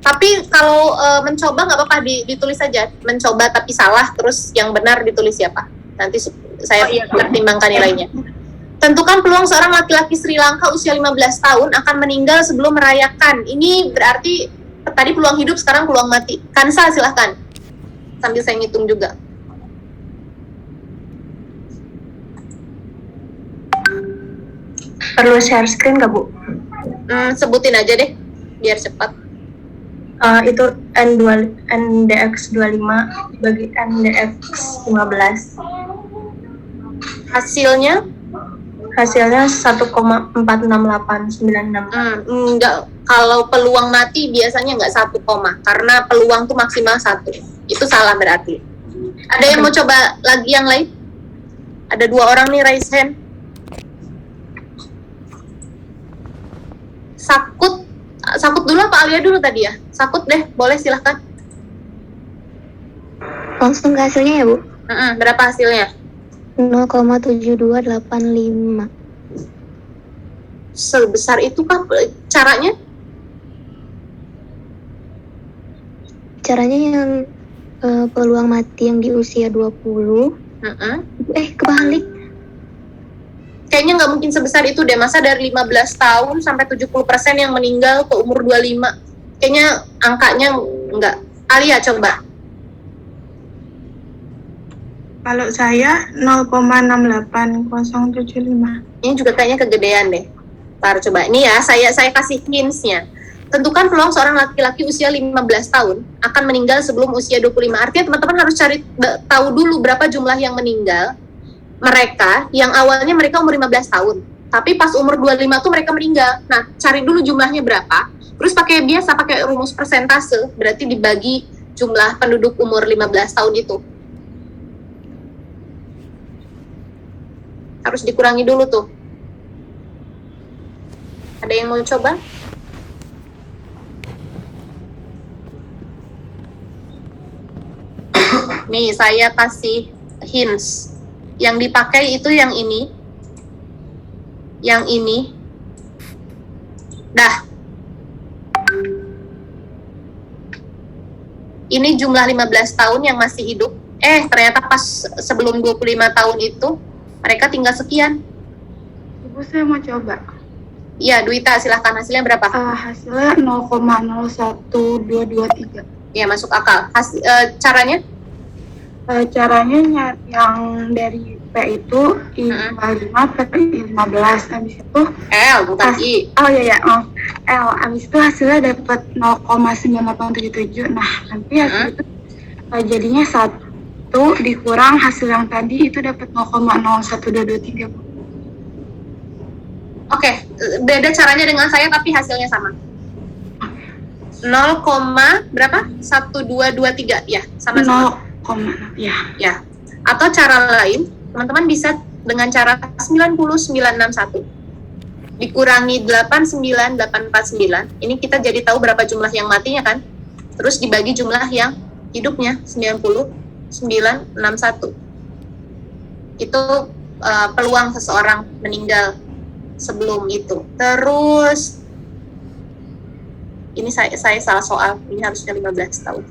Tapi kalau mencoba nggak apa-apa ditulis saja. Mencoba tapi salah, terus yang benar ditulis siapa? Nanti saya pertimbangkan nilainya. Tentukan peluang seorang laki-laki Sri Lanka usia 15 tahun akan meninggal sebelum merayakan. Ini berarti tadi peluang hidup, sekarang peluang mati. Kansa silahkan. Sambil saya ngitung juga. Perlu share screen nggak, Bu? Sebutin aja deh, biar cepat. Itu NDX 25 dibagi NDX 15. Hasilnya? Hasilnya 1,46896. Enggak, kalau peluang mati biasanya nggak 1, karena peluang tuh maksimal 1. Itu salah berarti. Ada yang mau coba lagi yang lain? Ada 2 orang nih raise hand. Sakut dulu apa Alia dulu tadi ya? Sakut deh, boleh silahkan. Langsung ke hasilnya ya, Bu? Berapa hasilnya? 0,7285. Sebesar itu kah caranya? Caranya yang peluang mati yang di usia 20. Kebalik. Kayaknya nggak mungkin sebesar itu deh. Masa dari 15 tahun sampai 70% yang meninggal ke umur 25. Kayaknya angkanya nggak. Alia coba. Kalau saya 0,68075. Ini juga kayaknya kegedean deh. Ntar coba. Ini ya, saya kasih hints-nya. Tentukan peluang seorang laki-laki usia 15 tahun akan meninggal sebelum usia 25. Artinya teman-teman harus cari tahu dulu berapa jumlah yang meninggal. Mereka yang awalnya mereka umur 15 tahun, tapi pas umur 25 tuh mereka meninggal. Nah, cari dulu jumlahnya berapa. Terus pakai rumus persentase, berarti dibagi jumlah penduduk umur 15 tahun itu. Harus dikurangi dulu tuh. Ada yang mau coba? Nih, saya kasih hints. Yang dipakai itu yang ini. Yang ini. Dah. Ini jumlah 15 tahun yang masih hidup. Ternyata pas sebelum 25 tahun itu mereka tinggal sekian. Ibu, saya mau coba. Iya, Duita, silahkan. Hasilnya berapa? Hasilnya 0,01223. Ya, masuk akal. Caranya? Caranya yang dari P itu I5 per I15. Habis itu L, bukan I. Oh iya, L. Habis itu hasilnya dapat 0,9877. Nah, nanti hasil itu jadinya 1 dikurang hasil yang tadi itu dapat 0,01223. Oke, beda caranya dengan saya tapi hasilnya sama. 0, berapa? 1223 ya, sama-sama. Ya. Atau cara lain, teman-teman bisa dengan cara 90961 dikurangi 89849. Ini kita jadi tahu berapa jumlah yang matinya kan. Terus dibagi jumlah yang hidupnya 90961. Itu peluang seseorang meninggal sebelum itu. Terus ini saya salah soal. Ini harusnya 15 tahun.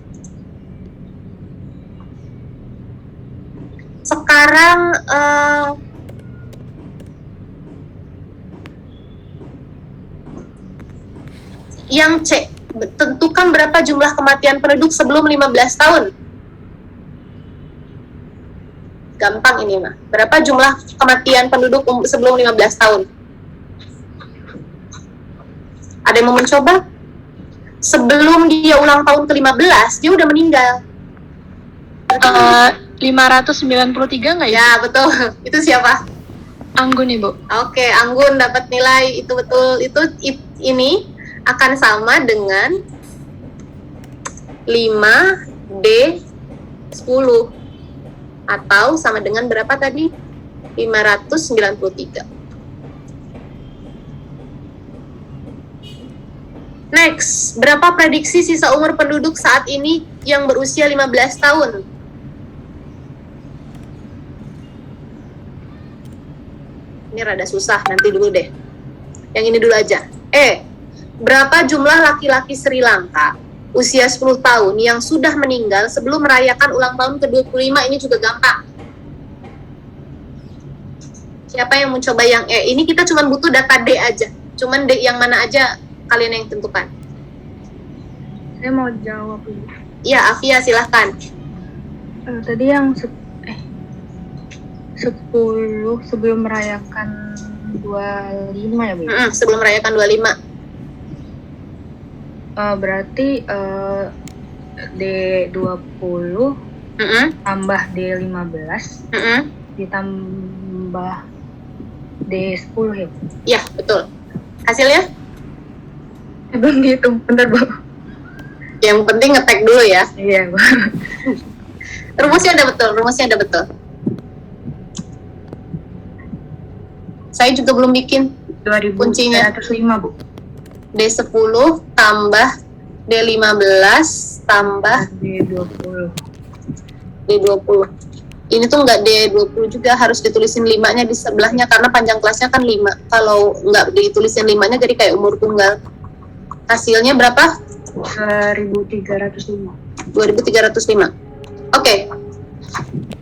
Sekarang yang C, tentukan berapa jumlah kematian penduduk sebelum 15 tahun. Gampang ini mah. Berapa jumlah kematian penduduk sebelum 15 tahun? Ada yang mau mencoba? Sebelum dia ulang tahun ke-15, dia udah meninggal. 593 nggak ya? Ya, betul. Itu siapa? Anggun, Ibu. Oke, Anggun dapat nilai itu betul. Ini akan sama dengan 5D10 atau sama dengan berapa tadi? 593. Next, berapa prediksi sisa umur penduduk saat ini yang berusia 15 tahun? Ini rada susah, nanti dulu deh. Yang ini dulu aja. Berapa jumlah laki-laki Sri Lanka usia 10 tahun yang sudah meninggal sebelum merayakan ulang tahun ke-25? Ini juga gampang. Siapa yang mau coba yang Ini kita cuma butuh data D aja. Cuman D yang mana aja kalian yang tentukan. Saya mau jawab dulu. Iya, Afia silahkan. Tadi yang 10 sebelum merayakan 25 ya, Bu? Sebelum merayakan 25. Berarti D20 tambah D15 ditambah D10 ya? Iya, betul. Hasilnya? Belum dihitung, bentar Bu. Yang penting ngetek dulu ya. Iya Bu. Rumusnya ada betul. Saya juga belum bikin kuncinya. 2.105 Bu. D10 tambah D15 tambah D20. D20. Ini tuh nggak D20 juga, harus ditulisin 5-nya di sebelahnya karena panjang kelasnya kan 5. Kalau nggak ditulisin 5-nya jadi kayak umur tunggal. Hasilnya berapa? 2.305. 2.305. Oke.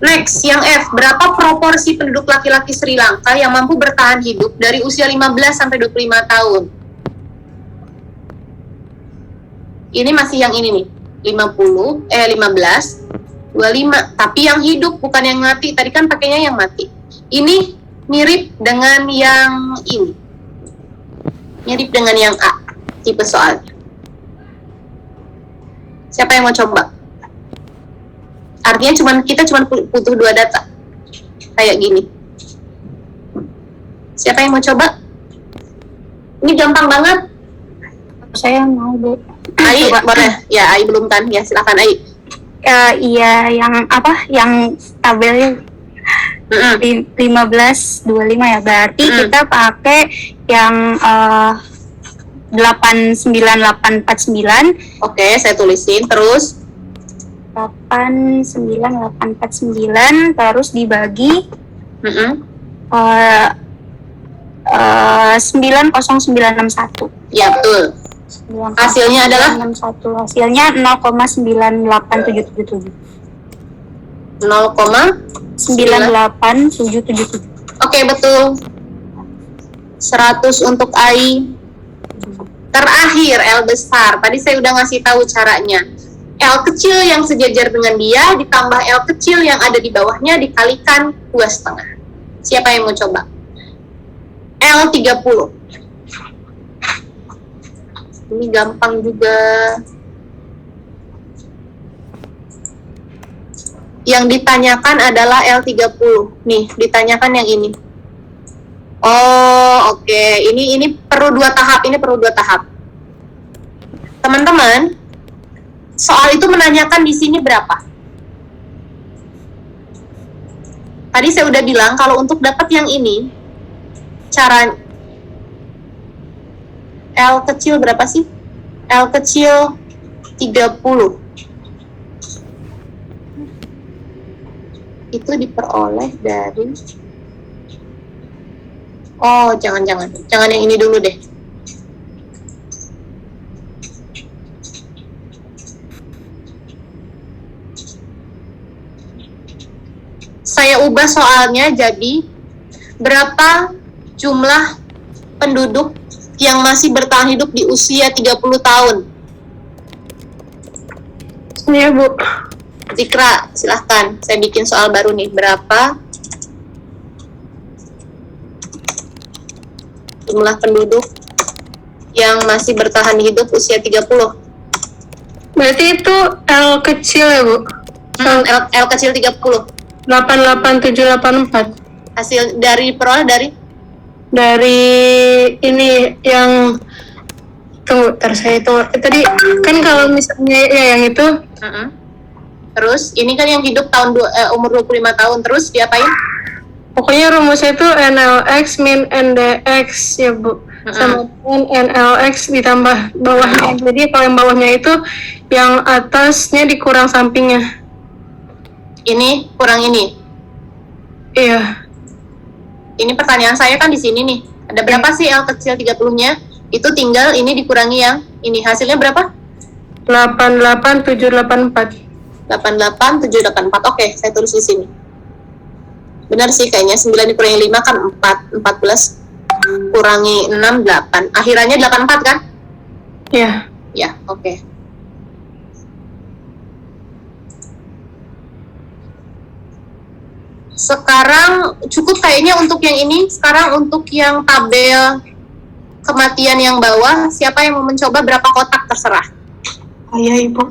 Next, yang F. Berapa proporsi penduduk laki-laki Sri Lanka yang mampu bertahan hidup dari usia 15 sampai 25 tahun? Ini masih yang ini nih. 15, 25. Tapi yang hidup, bukan yang mati. Tadi kan pakainya yang mati. Ini mirip dengan yang ini. Mirip dengan yang A. Tipe soalnya. Siapa yang mau coba? Artinya kita cuma butuh 2 data. Kayak gini. Siapa yang mau coba? Ini gampang banget. Saya mau Bu. Ai, boleh. Ya, Ai belum kan? Ya, silakan Ai. Iya, yang apa? Yang tabelnya 1525 ya. Berarti kita pakai yang 89849. Oke, saya tulisin terus. 89849 terus dibagi 90961. Ya, betul. Hasilnya adalah 61. Hasilnya 0,98777. 0,98777. Oke, betul. 100 untuk AI. Terakhir L besar. Tadi saya udah ngasih tahu caranya. L kecil yang sejajar dengan dia ditambah L kecil yang ada di bawahnya dikalikan 2,5. Siapa yang mau coba? L30. Ini gampang juga. Yang ditanyakan adalah L30. Nih, ditanyakan yang ini. Oh, oke. Ini perlu 2 tahap. Ini perlu 2 tahap. Teman-teman, soal itu menanyakan di sini berapa? Tadi saya udah bilang kalau untuk dapat yang ini, cara L kecil berapa sih? L kecil 30. Itu diperoleh dari... Oh, jangan yang ini dulu deh. Saya ubah soalnya jadi berapa jumlah penduduk yang masih bertahan hidup di usia 30 tahun. Iya, Bu. Zikra, silahkan. Saya bikin soal baru nih. Berapa jumlah penduduk yang masih bertahan hidup usia 30? Berarti itu L kecil ya, Bu? L kecil 30. 88784. Hasil dari peroleh dari ini yang tunggu, saya itu tadi kan kalau misalnya ya yang itu terus ini kan yang hidup umur 25 tahun, terus diapain? pokoknya rumusnya itu NLX min NDX ya Bu, sama NLX ditambah bawahnya. Jadi kalau yang bawahnya itu yang atasnya dikurang sampingnya. Ini kurang ini. Iya. Ini pertanyaan saya kan di sini nih. Ada berapa sih L kecil 30-nya? Itu tinggal ini dikurangi yang ini. Hasilnya berapa? 88784. 88784. Oke, saya tulis di sini. Benar sih kayaknya 9 dikurangi 5 kan 4. 14 kurangi 6 8. Akhirannya 84 kan? Iya. Ya, oke. Sekarang cukup kayaknya untuk yang ini. Sekarang untuk yang tabel kematian yang bawah, siapa yang mau mencoba berapa kotak terserah. Iya, Ibu.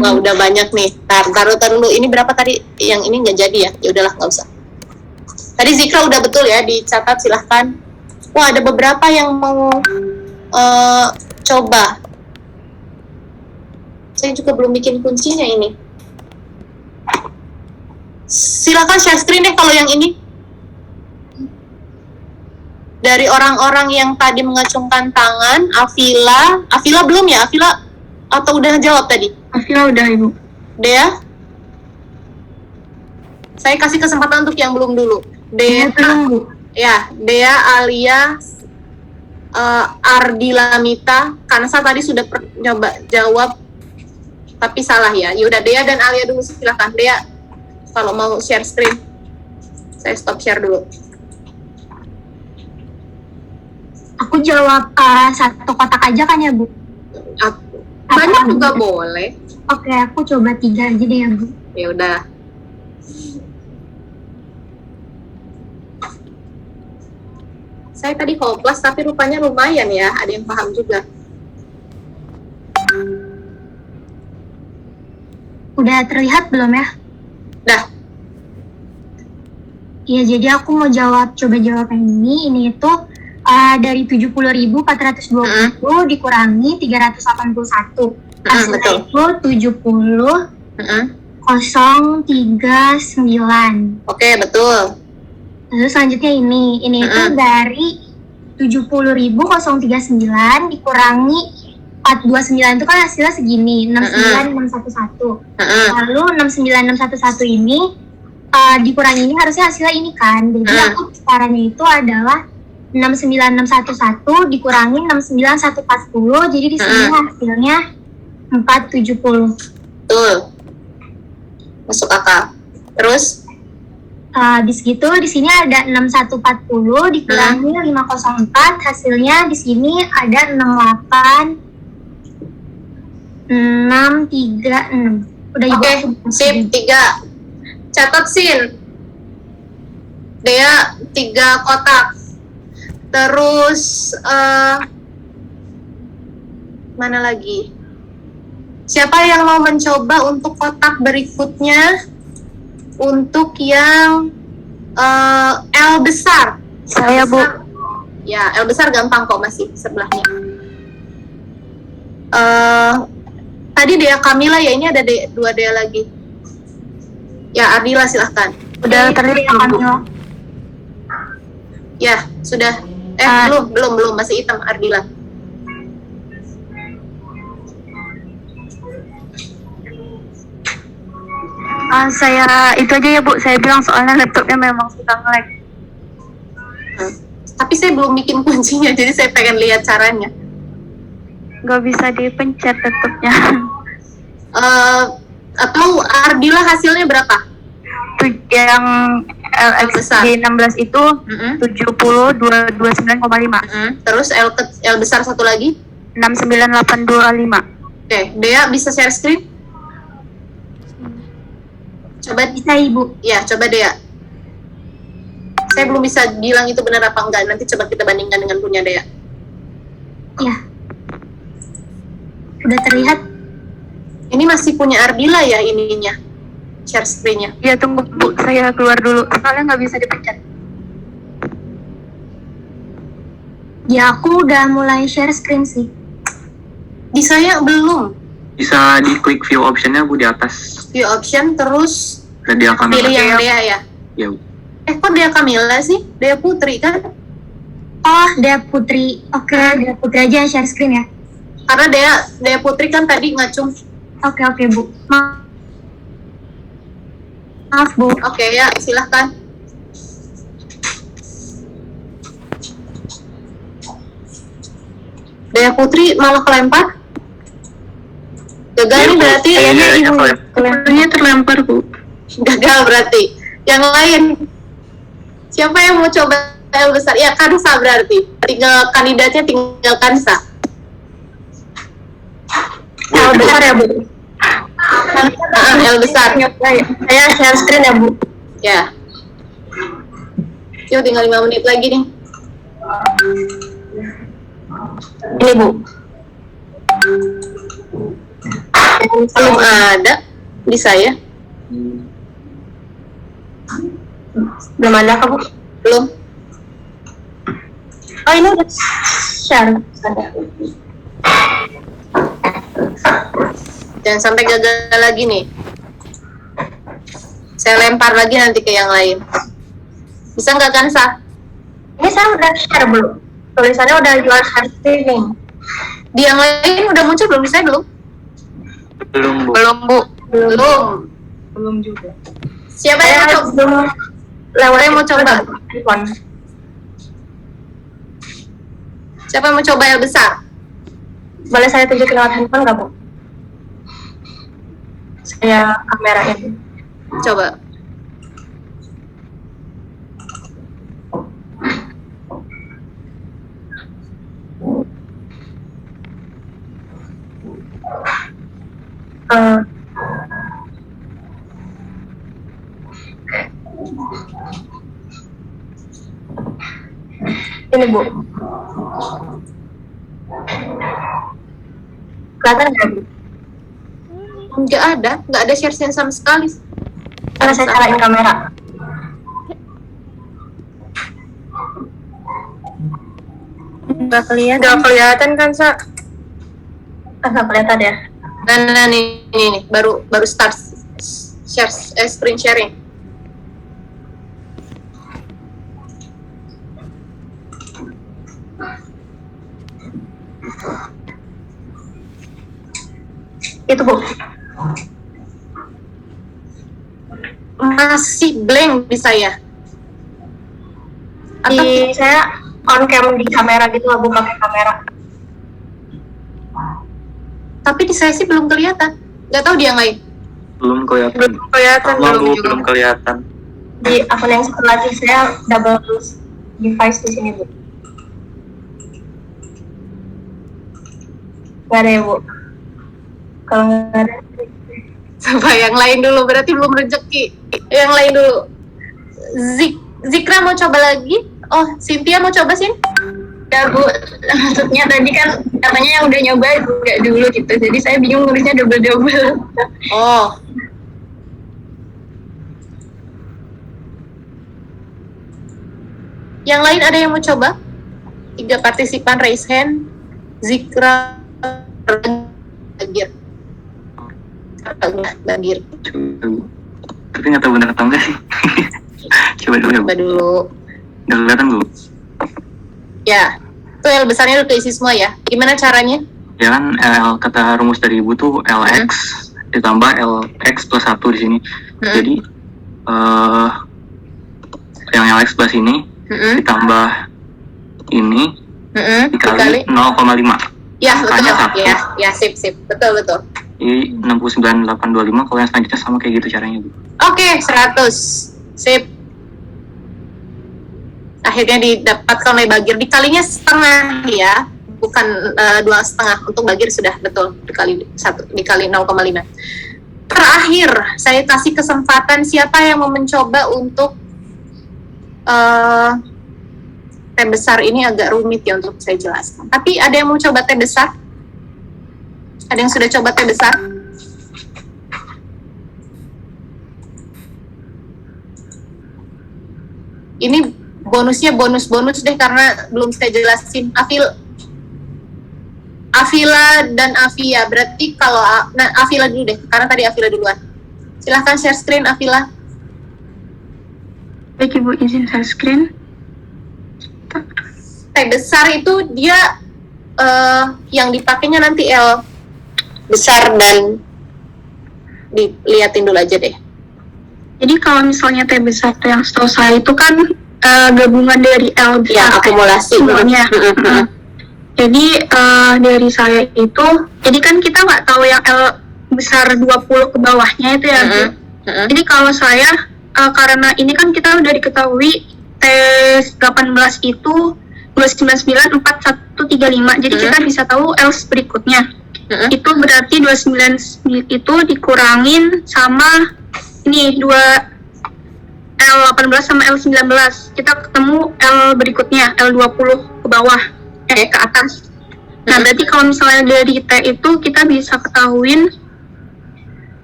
Wah, udah banyak nih. Taruh dulu. Ini berapa tadi? Yang ini nggak jadi ya? Ya udahlah, nggak usah. Tadi Zikra udah betul ya, dicatat silahkan. Wah, ada beberapa yang mau coba. Saya juga belum bikin kuncinya ini. Silakan share screen deh kalau yang ini. Dari orang-orang yang tadi mengacungkan tangan, Afila belum ya? Afila atau udah jawab tadi? Afila udah, Ibu. Dea? Saya kasih kesempatan untuk yang belum dulu. Dea, ya, Dea, Alia, Ardila Mita, Kansa tadi sudah nyoba jawab, tapi salah ya. Yaudah, Dea dan Alia dulu silahkan. Dea, kalau mau share screen, saya stop share dulu. Aku jawab satu kotak aja kan ya, Bu? Banyak juga boleh. Oke, aku coba 3 aja deh ya, Bu. Ya udah. Saya tadi hopeless tapi rupanya lumayan ya, ada yang paham juga. Udah terlihat belum ya? Dah. Iya, jadi aku mau coba jawab yang ini. Ini itu dari 70.420 dikurangi 381. Hasilnya itu 70 039. Oke, betul. Terus selanjutnya ini itu dari 70.039 dikurangi 429 itu kan hasilnya segini, 69611. Lalu 69611 ini dikurangi ini harusnya hasilnya ini kan. Jadi aku caranya itu adalah 69611 dikurangi 69140, jadi di sini hasilnya 470. Betul. Masuk akal. Terus Habis gitu di sini ada 6140 dikurangi 504, hasilnya di sini ada 68 636. Udah Ibu. Oke, sip, 3. Catat Sin. Dea 3 kotak. Terus mana lagi? Siapa yang mau mencoba untuk kotak berikutnya? Untuk yang L besar. Saya, Bu. Ya, L besar gampang kok, masih sebelahnya. Tadi Dea Kamila ya, ini ada 2 Dea lagi. Ya, Ardila silahkan. Udah terlihat, Kamila. Ya, sudah. Belum, masih hitam Ardila. Saya itu aja ya, Bu. Saya bilang soalnya laptopnya memang suka nge-lag. Tapi saya belum bikin kuncinya, jadi saya pengen lihat caranya. Nggak bisa dipencet laptopnya. Atau Ardila hasilnya berapa? Yang LXG16 itu 70.229,5. Terus L besar satu lagi? 69825. Oke, Dea bisa share screen? Coba Bisa Ibu. Ya, coba Dea. Saya belum bisa bilang itu benar apa enggak. Nanti coba kita bandingkan dengan punya Dea. Ya. Udah terlihat? Ini masih punya Ardila ya ininya, share screen-nya. Ya, tunggu Bu, saya keluar dulu. Soalnya nggak bisa dipencet. Ya, aku udah mulai share screen sih. Di saya belum. Bisa diklik view option-nya, Bu, di atas. View option, terus Dea Kamila. pilih yang Dea ya? Ya, Bu. Kok Dea Kamila sih? Dea Putri kan? Oh, Dea Putri. Oke, Dea Putri aja yang share screen ya. Karena Dea Putri kan tadi ngacung. Oke, Bu. Maaf, Bu. Oke, ya, silahkan. Dea Putri malah kelempar. Gagal nih berarti. Kayaknya Ibu terlempar, Bu. Gagal berarti. Yang lain. Siapa yang mau coba L besar? Ya, Kansa berarti. Tinggal kandidatnya tinggal Kansa. L besar ya, Bu? L besar. Saya share screen ya, Bu? Ya. Yuk, tinggal 5 menit lagi nih. Ini Bu. Belum ada di saya. Belum ada Kak Bu? Belum. Oh ini udah share. Jangan sampai gagal lagi nih. Saya lempar lagi nanti ke yang lain. Bisa nggak Kansa? Ini saya udah share belum? Tulisannya udah jual share streaming. Di yang lain udah muncul belum? Di saya belum? Belum, Bu. Belum Bu. Belum. Belum juga. Siapa yang mau coba? Lewat yang mau coba? Siapa yang mau coba yang besar? Boleh saya tunjukin lewat handphone nggak Bu? Saya kamerain. Coba. Ini Bu. Kelihatan nggak Bu? Nggak ada share sama sekali. Karena saya nyalain kamera. Nggak kelihatan kan Sa? Nggak kelihatan ya? Nah nih baru start share screen sharing. Itu Bu. Masih blank di saya. Di saya on cam di kamera gitu lah Bu, pakai kamera. Tapi di saya sih belum kelihatan. Nggak tahu di yang lain. Belum kelihatan. Belum kelihatan. Di akun yang satu lagi saya double device di sini Bu. Nggak ada ya Bu. Kalau nggak ada, coba yang lain dulu. Berarti belum rezeki. Yang lain dulu. Zikra mau coba lagi? Oh, Cynthia mau coba sih? Ya Bu, maksudnya tadi kan katanya yang udah nyoba juga dulu gitu, jadi saya bingung nulisnya double-double. Oh. Yang lain ada yang mau coba? 3 partisipan raise hand. Zikra, Bagir. Tapi nggak tahu benar atau enggak sih. Coba dulu. Nggak kelihatan Bu. Ya, itu L besarnya udah keisi semua ya. Gimana caranya? Ya kan L, kata rumus dari Ibu tuh LX ditambah LX plus 1 di sini. Jadi yang LX plus ini ditambah ini dikali 0,5. Ya, betul. Ya, sip. Betul. Jadi 69,825, kalau yang selanjutnya sama kayak gitu caranya Bu. Oke, 100. Sip. Akhirnya didapatkan oleh Bagir, dikalinya setengah ya, bukan 2,5. Untuk Bagir sudah betul dikali 0,5. Terakhir saya kasih kesempatan siapa yang mau mencoba untuk T besar. Ini agak rumit ya untuk saya jelaskan, tapi ada yang mau coba T besar? Ada yang sudah coba T besar? Ini bonusnya bonus deh karena belum saya jelasin. Afila dan Afia, berarti kalau Afila dulu deh, karena tadi Afila duluan. Silahkan share screen Afila. Baik Ibu, izin share screen. T besar itu dia yang dipakainya nanti L besar, dan dilihatin dulu aja deh. Jadi kalau misalnya T besar yang setahu saya itu kan gabungan dari L besar ya, akumulasi semuanya. Jadi dari saya itu, jadi kan kita nggak tahu yang L besar 20 ke bawahnya itu ya. Jadi kalau saya karena ini kan kita udah diketahui T18 itu 2994135. Jadi kita bisa tahu L berikutnya. Itu berarti 29 itu dikurangin sama ini 2 L18 sama L19. Kita ketemu L berikutnya, L20 ke bawah, ke atas. Nah, berarti kalau misalnya dari T itu kita bisa ketahuin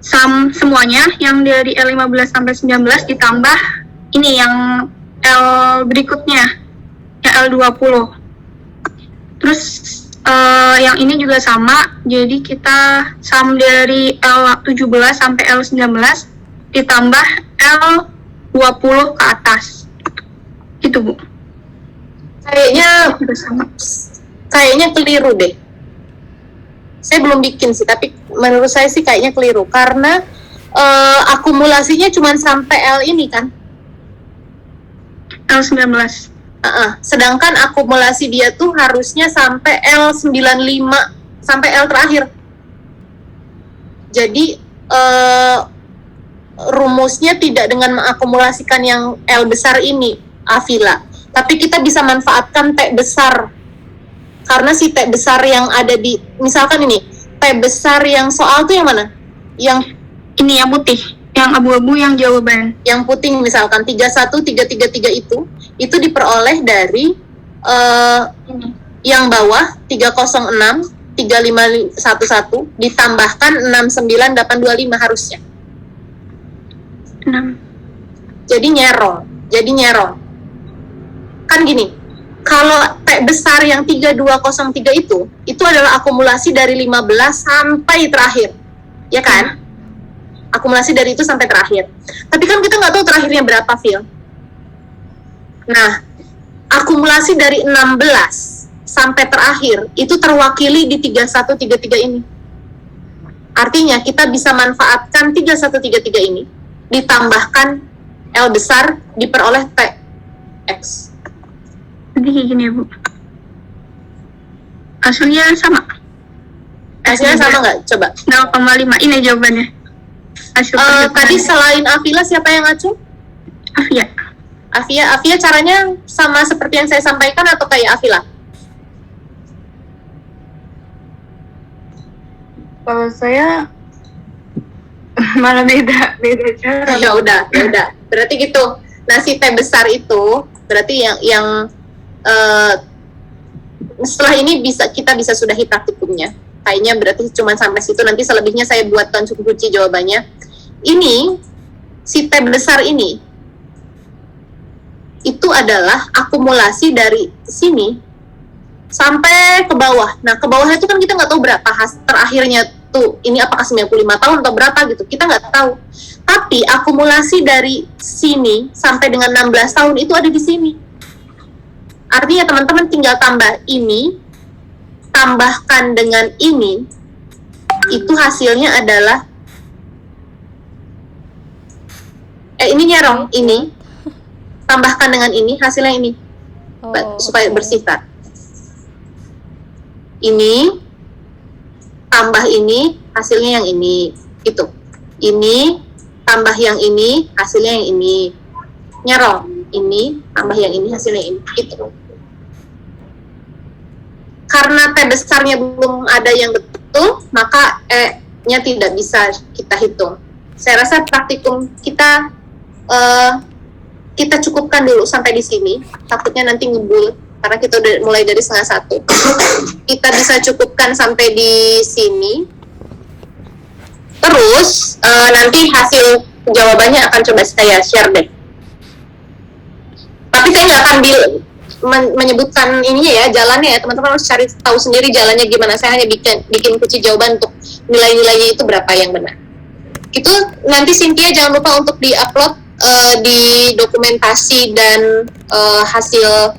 sum semuanya yang dari L15 sampai 19 ditambah ini yang L berikutnya, yang L20. Terus yang ini juga sama, jadi kita sum dari L17 sampai L19 ditambah L20 ke atas. Gitu, Bu. Kayaknya keliru deh. Saya belum bikin sih, tapi menurut saya sih kayaknya keliru karena akumulasinya cuma sampai L ini kan? L19. Sedangkan akumulasi dia tuh harusnya sampai L95 sampai L terakhir. Jadi rumusnya tidak dengan mengakumulasikan yang L besar ini, Afila. Tapi kita bisa manfaatkan T besar. Karena si T besar yang ada di, misalkan ini, T besar yang soal tuh yang mana? Yang ini yang putih, yang abu-abu yang jawaban. Yang putih misalkan 31333 itu diperoleh dari yang bawah 306 3511 ditambahkan 69825 harusnya. 6. Jadi nyerong. Kan gini, kalau T besar yang 3203 itu adalah akumulasi dari 15 sampai terakhir. Ya kan? Akumulasi dari itu sampai terakhir. Tapi kan kita nggak tahu terakhirnya berapa, Phil. Nah, akumulasi dari 16 sampai terakhir itu terwakili di 3133 ini. Artinya kita bisa manfaatkan 3133 ini ditambahkan L besar diperoleh TX. Jadi kayak gini ya, Bu. Hasilnya sama. Hasilnya sama nggak? Coba. 0,5. Ini jawabannya. Hasil tadi selain Afila siapa yang ngacu? Afia caranya sama seperti yang saya sampaikan atau kayak Afila? Kalau saya malah beda cara. Ya udah. Berarti gitu. Nah, si T besar itu berarti yang setelah ini kita bisa sudahi praktikumnya. Kayaknya berarti cuma sampai situ, nanti selebihnya saya buatkan kunci jawabannya. Ini si T besar ini itu adalah akumulasi dari sini sampai ke bawah. Nah, ke bawahnya itu kan kita nggak tahu berapa terakhirnya tuh, ini apakah 95 tahun atau berapa gitu, kita nggak tahu. Tapi akumulasi dari sini sampai dengan 16 tahun itu ada di sini. Artinya teman-teman tinggal tambah ini, tambahkan dengan ini, itu hasilnya adalah ini nyerong, ini tambahkan dengan ini, hasilnya ini, supaya bersifat. Ini tambah ini, hasilnya yang ini, itu. Ini tambah yang ini, hasilnya yang ini. Nyerong, ini tambah yang ini, hasilnya ini, itu. Karena T besarnya belum ada yang betul, maka E-nya tidak bisa kita hitung. Saya rasa praktikum kita cukupkan dulu sampai di sini. Takutnya nanti ngebul, karena kita udah mulai dari 12:30. Kita bisa cukupkan sampai di sini. Terus nanti hasil jawabannya akan coba saya share deh. Tapi saya nggak akan menyebutkan ininya ya, jalannya ya, teman-teman harus cari tahu sendiri jalannya gimana. Saya hanya bikin kunci jawaban untuk nilai-nilainya itu berapa yang benar. Itu nanti Cynthia jangan lupa untuk di-upload di dokumentasi dan hasil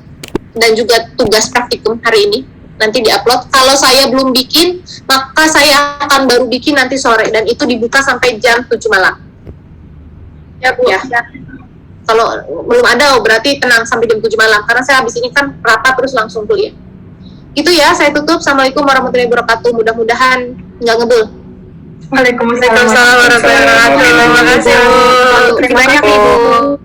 dan juga tugas praktikum hari ini. Nanti di-upload. Kalau saya belum bikin, maka saya akan baru bikin nanti sore, dan itu dibuka sampai jam 7 malam. Ya, Bu. Ya. Kalau belum ada, berarti tenang sampai jam 7 malam. Karena saya habis ini kan rapat terus langsung kuliah. Itu ya, saya tutup. Assalamualaikum warahmatullahi wabarakatuh. Mudah-mudahan nggak ngebul. Waalaikumsalam warahmatullahi wabarakatuh. Terima kasih, Bu. Terima kasih banyak, Ibu.